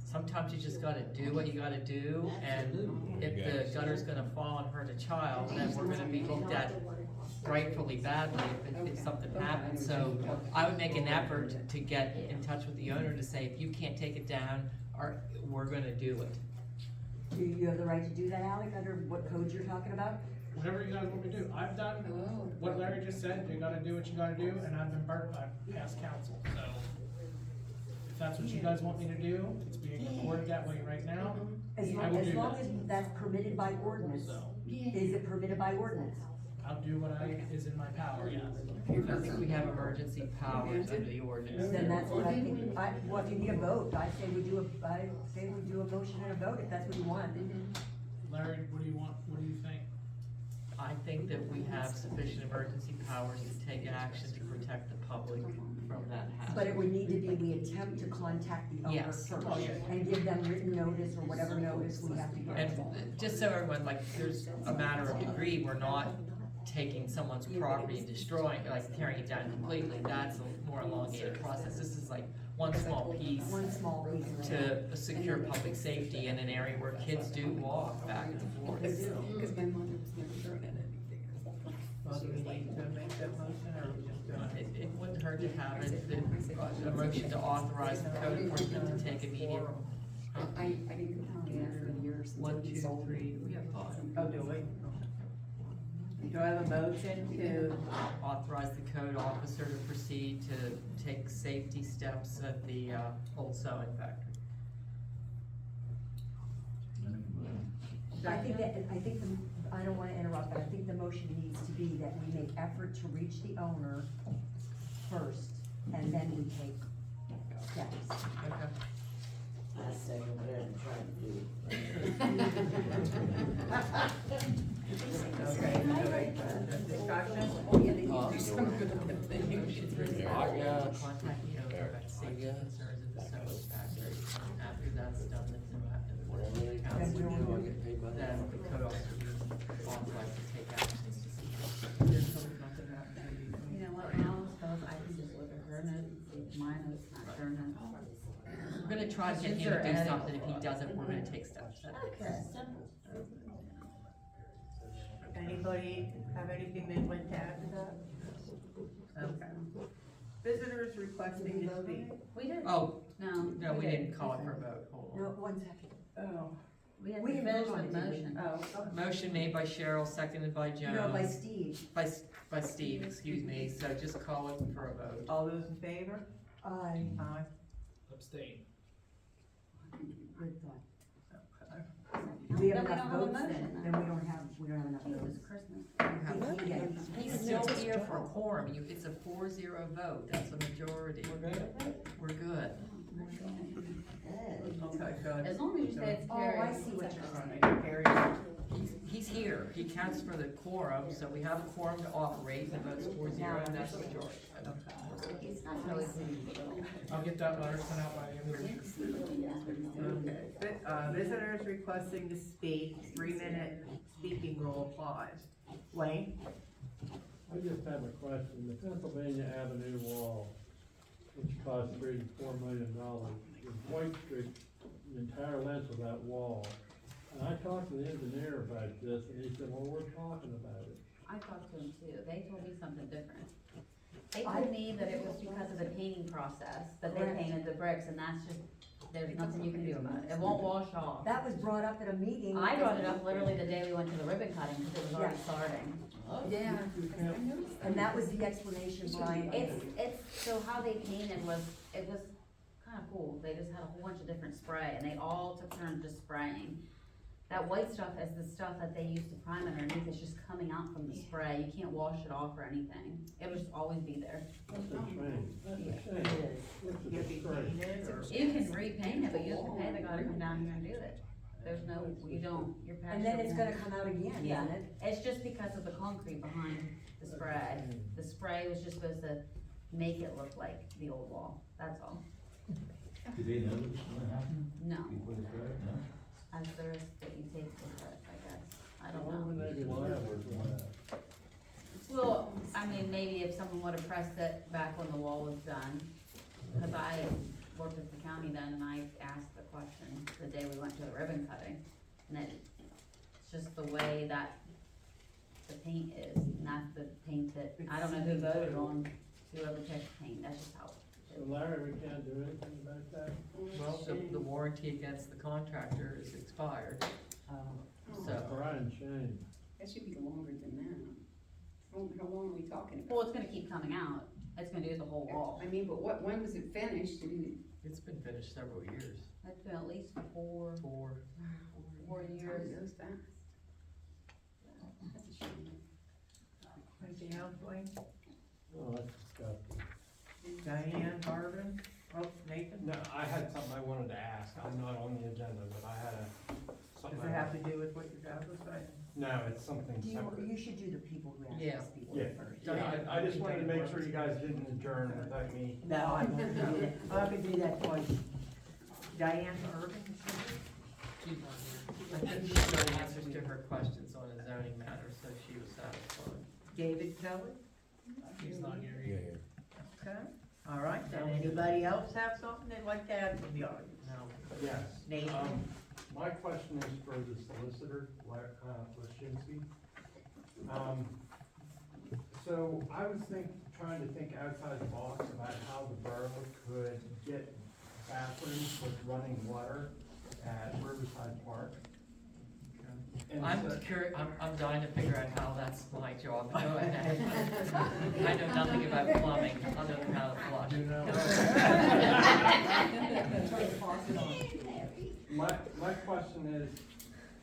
sometimes you just gotta do what you gotta do, and if the gutter's gonna fall and hurt a child, then we're gonna be looked at rightfully badly if something happens. So I would make an effort to get in touch with the owner to say, if you can't take it down, we're gonna do it. Do you have the right to do that, Alex, under what codes you're talking about? Whatever you guys want me to do. I've done what Larry just said, you gotta do what you gotta do, and I've been burnt by past council, so. If that's what you guys want me to do, it's being recorded that way right now, As I long, will as do long that. as that's permitted by ordinance. Is it permitted by ordinance? I'll do what is in my power, yes. I think we have emergency powers under the ordinance. Then that's what I think, well, if you need a vote, I say we do a motion and a vote, if that's what you want. Larry, what do you want, what do you think? I think that we have sufficient emergency powers to take action to protect the public from that hazard. But it would need to be, we attempt to contact the owner Yes. first, Oh, yeah. and give them written notice or whatever notice we have to give. And just so everyone, like, there's a matter of degree, we're not taking someone's property and destroying, like tearing it down completely, that's a more elongated process. This is like one small piece One small piece. to secure public safety in an area where kids do walk back and forth. Because my mother was never thrown at anything. Well, do we need to make that motion, or we just gonna? It wouldn't hurt to have a motion to authorize the code enforcement to take immediate. I didn't go down there for years. 1, 2, 3, we have 5. Oh, do we? Do I have a motion to, Authorize the code officer to proceed to take safety steps at the old sewing factory. I don't wanna interrupt, but I think the motion needs to be that we make effort to reach the owner first, and then we take steps. Okay. I second whatever you're trying to do. okay, discussion? Contact the owner about safety concerns at the sewing factory. After that's done, then we'll have to. Then the code officer will authorize to take actions to see. There's nothing happening. You know what, Alice does, I can just look at her note and see if my note's not her note. We're gonna try to get him to do something. If he doesn't, we're gonna take steps. Okay. Anybody have anything they'd like to add to that? Okay. Visitors requesting to speak. We did. Oh, No. we didn't call it for a vote. Hold on. No, 1 second. Oh. We had We to didn't finish vote on the it, did we? motion. Oh. Motion made by Cheryl, seconded by Joan. No, by Steve. By Steve, excuse me, so just call it for a vote. All those in favor? Aye. Aye. Abstain. Good thought. Okay. Do we have Then we enough don't have a votes then? motion Then we don't have enough votes. Christmas. He's still here for a quorum. It's a 4-0 vote, that's a majority. We're good? We're good. Okay, good. As long as you say it's Oh, carried. I see what you're saying. Alright, carried. He's here, he counts for the quorum, so we have a quorum to operate, the vote's 4-0, and that's a majority. It's not really. I'll get that letter sent out by the end of the week. Okay, visitors requesting to speak, 3-minute speaking rule applies. Wayne? I just have a question. The Pennsylvania Avenue wall, which cost $3 to $4 million, is White Street, the entire length of that wall. And I talked to the engineer about this, and he said, well, we're talking about it. I talked to them too, they told me something different. They told me that it was because of the painting process, that they Correct. painted the bricks, and that's just, there's nothing you can do about it, it won't wash off. That was brought up at a meeting. I brought it up literally the day we went to the ribbon cutting, because it was already Yeah. starting. Yeah, and that was the explanation, Brian. It's, so how they painted was, it was kinda cool, they just had a whole bunch of different spray, and they all took turns just spraying. That white stuff is the stuff that they use to prime underneath, it's just coming out from the spray, you can't wash it off or anything, it will just always be there. That's a shame. That's a shame. You have to paint it, or? You can repaint it, but you have to pay the guy to come down here and do it. There's no, you don't, your patch. And then it's gonna come out again, Yeah, isn't it? it's just because of the concrete behind the spray. The spray was just supposed to make it look like the old wall, that's all. Do they know what's gonna happen No, before they start? No? as there is that you take the cut, I guess, I don't Why know. would they be liable for that? Well, I mean, maybe if someone would've pressed it back when the wall was done, cause I worked with the county then and I asked the question the day we went to the ribbon cutting. And it's just the way that the paint is, and that's the paint that, I don't know who voted on, whoever picked the paint, that's just how. So Larry, we can't do anything about that? Well, the warranty against the contractor is expired, so. Brian, shame. That should be longer than that. How long are we talking about? Well, it's gonna keep coming out, it's gonna do the whole wall. I mean, but when was it finished? It's been finished several years. It's been at least four years. Time goes fast. That's a shame. Anything else, Wayne? Oh, that's disgusting. Diane, Marvin, oh, Nathan? No, I had something I wanted to ask, I'm not on the agenda, but I had something. Does it have to do with what your dad was saying? No, it's something Do you, separate. you should do the people who Yeah. ask people Yeah, first. yeah, I just wanted to make sure you guys didn't adjourn without me. No, I'm not gonna do that, I'm gonna do that twice. Diane Irving? She's not here. I think she's got answers to her questions on a zoning matter, so she was satisfied. David Kelly? He's not here either. Okay, all right, then anybody else have something they'd like to add from the audience? No. Yes. Nathan? My question is for the solicitor, Lashinsky. So I was trying to think outside the box about how the borough could get bathrooms with running water at Riverside Park. And I'm so- curious, I'm dying to figure out how that's my job, go ahead. I know nothing about plumbing, other than how to flush. My question is,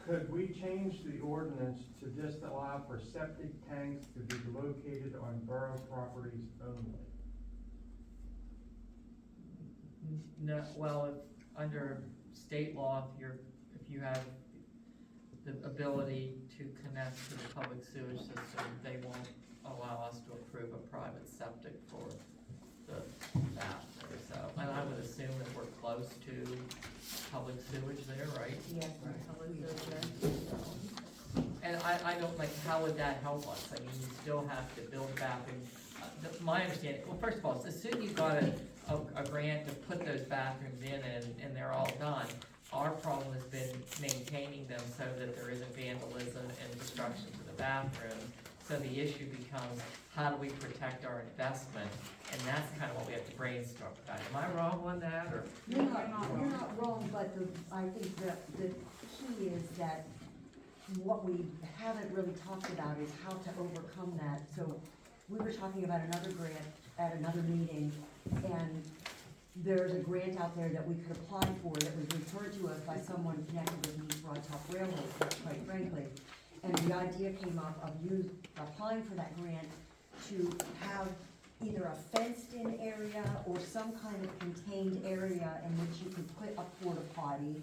could we change the ordinance to just allow for septic tanks to be located on borough properties only? No, well, under state law, if you have the ability to connect to the public sewage system, they won't allow us to approve a private septic for that, so, and I would assume that we're close to public sewage there, right? Yes, And I don't, like, how would that help us? I mean, you still have to build a bathroom. My understanding, well, first of all, as soon as you got a grant to put those bathrooms in and they're all done, our problem has been maintaining them so that there isn't vandalism and destruction to the bathroom. So the issue becomes, how do we protect our investment? And that's kind of what we have to brainstorm about. Am I wrong on that, or? You're not wrong, but I think the key is that what we haven't really talked about is how to overcome that. So we were talking about another grant at another meeting, and there's a grant out there that we could apply for that was referred to us by someone connected with East Broad Top Railroad, quite frankly. And the idea came up of you applying for that grant to have either a fenced-in area or some kind of contained area in which you could put a porta potty,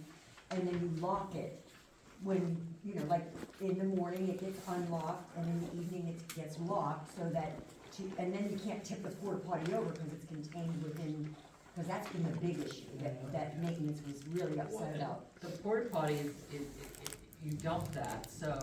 and then you lock it. When, you know, like, in the morning it gets unlocked, and in the evening it gets locked, so that, and then you can't tip the porta potty over because it's contained within, because that's been the big issue, that maintenance was really upset about. The porta potty is you dump that, so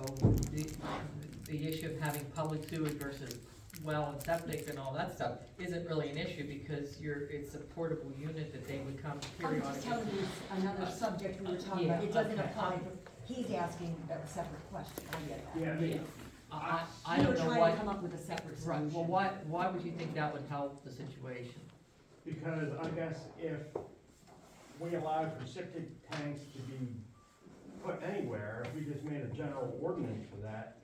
the issue of having public sewage versus well and septic and all that stuff isn't really an issue because it's a portable unit that they would come I'm periodically. just telling you another subject we were talking about, it doesn't okay. apply, but he's asking a separate question, I get that. Yeah, I We don't were know trying why. to come up with a separate Right, solution. well, why would you think that would help the situation? Because I guess if we allowed for septic tanks to be put anywhere, if we just made a general ordinance for that,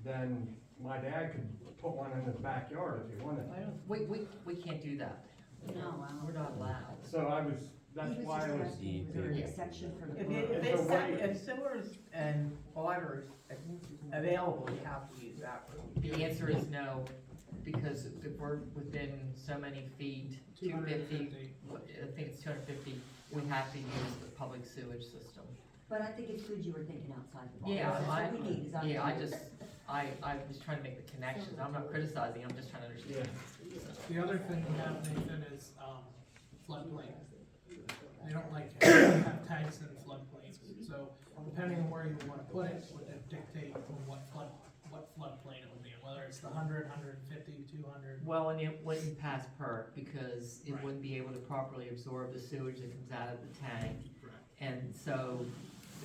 then my dad could put one in his backyard if he wanted. We can't do that. No, well. We're not allowed. So that's He was why just I was. asking, was there an exception for the? If sewers and waters available, you have to use that route. The answer is no, because if we're within so many feet, 250, I think it's 250, we have to use the public sewage system. But I think it's good you were thinking outside the box. Yeah, That's what we need, is I was trying to make the connections, I'm not criticizing, I'm just trying to understand. The other thing we have, Nathan, is, floodplain. They don't like to have tanks in floodplains, so depending on where you wanna put it, would dictate on what floodplain it will be, whether it's the 100, 150, 200. Well, and it wouldn't pass perk because it wouldn't be able to properly absorb the sewage that comes out of the tank. And so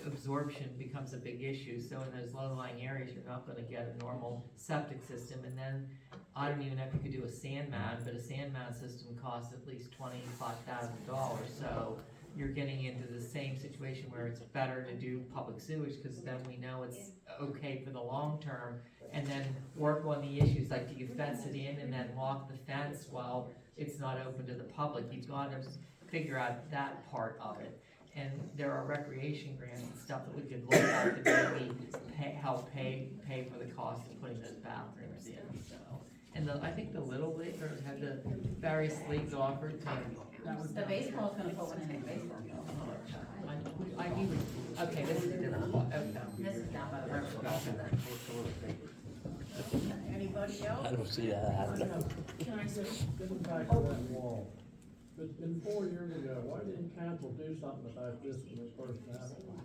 absorption becomes a big issue, so in those low-lying areas, you're not gonna get a normal septic system, and then I don't even know if you could do a sand mound, but a sand mound system costs at least $25,000, so you're getting into the same situation where it's better to do public sewage, cause then we know it's okay for the long term, and then work on the issues, like do you fence it in and then lock the fence while it's not open to the public, you've gotta figure out that part of it. And there are recreation grants and stuff that we could look at to maybe help pay for the cost of putting those bathrooms in, so. And I think the Little Leaguers had the various leagues offered to. The baseball's gonna put one in the baseball field. Okay, this is a different one, okay. This is down by the river. Anybody else? I don't see that happening. Can I see? Getting back to that wall, it's been 4 years ago, why didn't council do something about this when it first happened?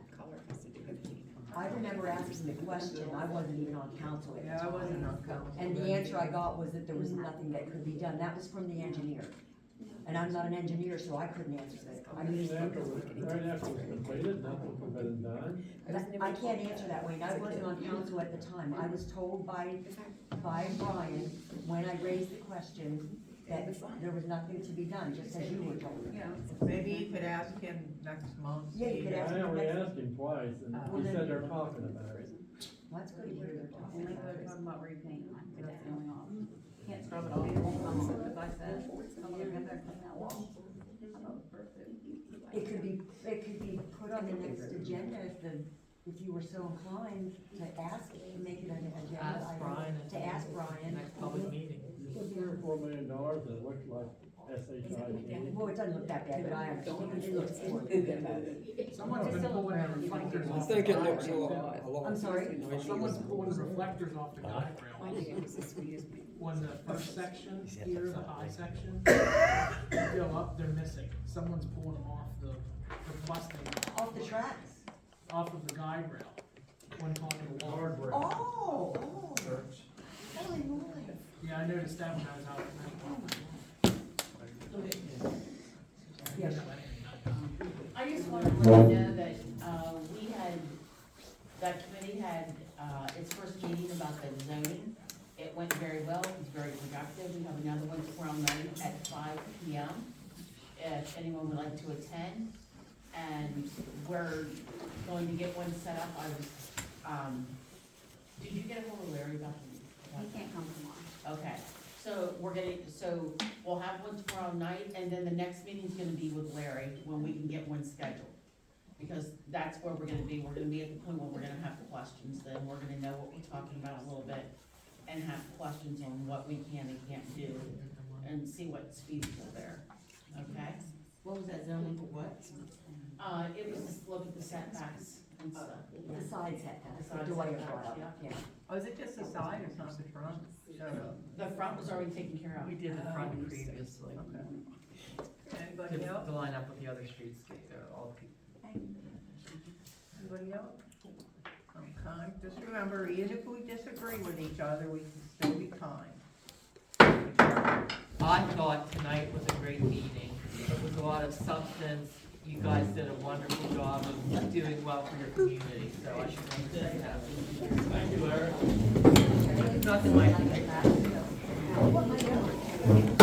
I remember asking the question, I wasn't even on council at the time. Yeah, I wasn't on council. And the answer I got was that there was nothing that could be done, that was from the engineer. And I'm not an engineer, so I couldn't answer that. I mean, Right after it was completed, nothing could have been done. I can't answer that way, and I wasn't on council at the time. I was told by Brian, when I raised the question, that there was nothing to be done, just as you were told. Yeah, maybe you could ask him next month. Yeah, you could ask I him already next. asked him twice, and he said they're talking about it. Well, that's good to hear they're talking Only about they're it. talking about repainting, that's the only option. Can't scrub it off, because I said, I'm gonna get there and clean that wall. I thought it was perfect. It could be put on the next agenda if you were so inclined to ask, to make it an agenda Ask item. Brian. To ask Brian. Next public meeting. It's $3 or $4 million, and it looks like SHI. Well, it doesn't look that bad, but I understand, it looks good. Someone's been pulling their reflectors I off. think the it guide looks a rail. lot. I'm sorry? Someone's pulling the reflectors off the guide rail. When the first section here, the high section, go up, they're missing. Someone's pulling them off the busting, Off the tracks. off of the guide rail. When talking to the wall. Oh, holy moly. Yeah, I noticed that when I was out at night. Yes. I just wanted to let you know that, that committee had, its first meeting about the zoning. It went very well, it was very productive. We have another one tomorrow night at 5 p.m. If anyone would like to attend. And we're going to get one set up. Did you get a hold of Larry about the? He can't come tomorrow. Okay, so we'll have one tomorrow night, and then the next meeting's gonna be with Larry, when we can get one scheduled. Because that's where we're gonna be at the point where we're gonna have questions, then we're gonna know what we're talking about a little bit, and have questions on what we can and can't do, and see what's feasible there, okay? What was that zoning for what? It was just look at the setbacks and stuff. The side setbacks, The side the Dwyer setbacks, brought up, yeah. yeah. Oh, is it just the side or not the front? The front was already taken care of. We did the front previously. Anybody else? To line up with the other streets, all the people. Anybody else? Okay, just remember, even if we disagree with each other, we can still be kind. I thought tonight was a great meeting. There was a lot of substance. you guys did a wonderful job of doing well for your community, so I just want to say that. Thank you, Larry. Nothing like that.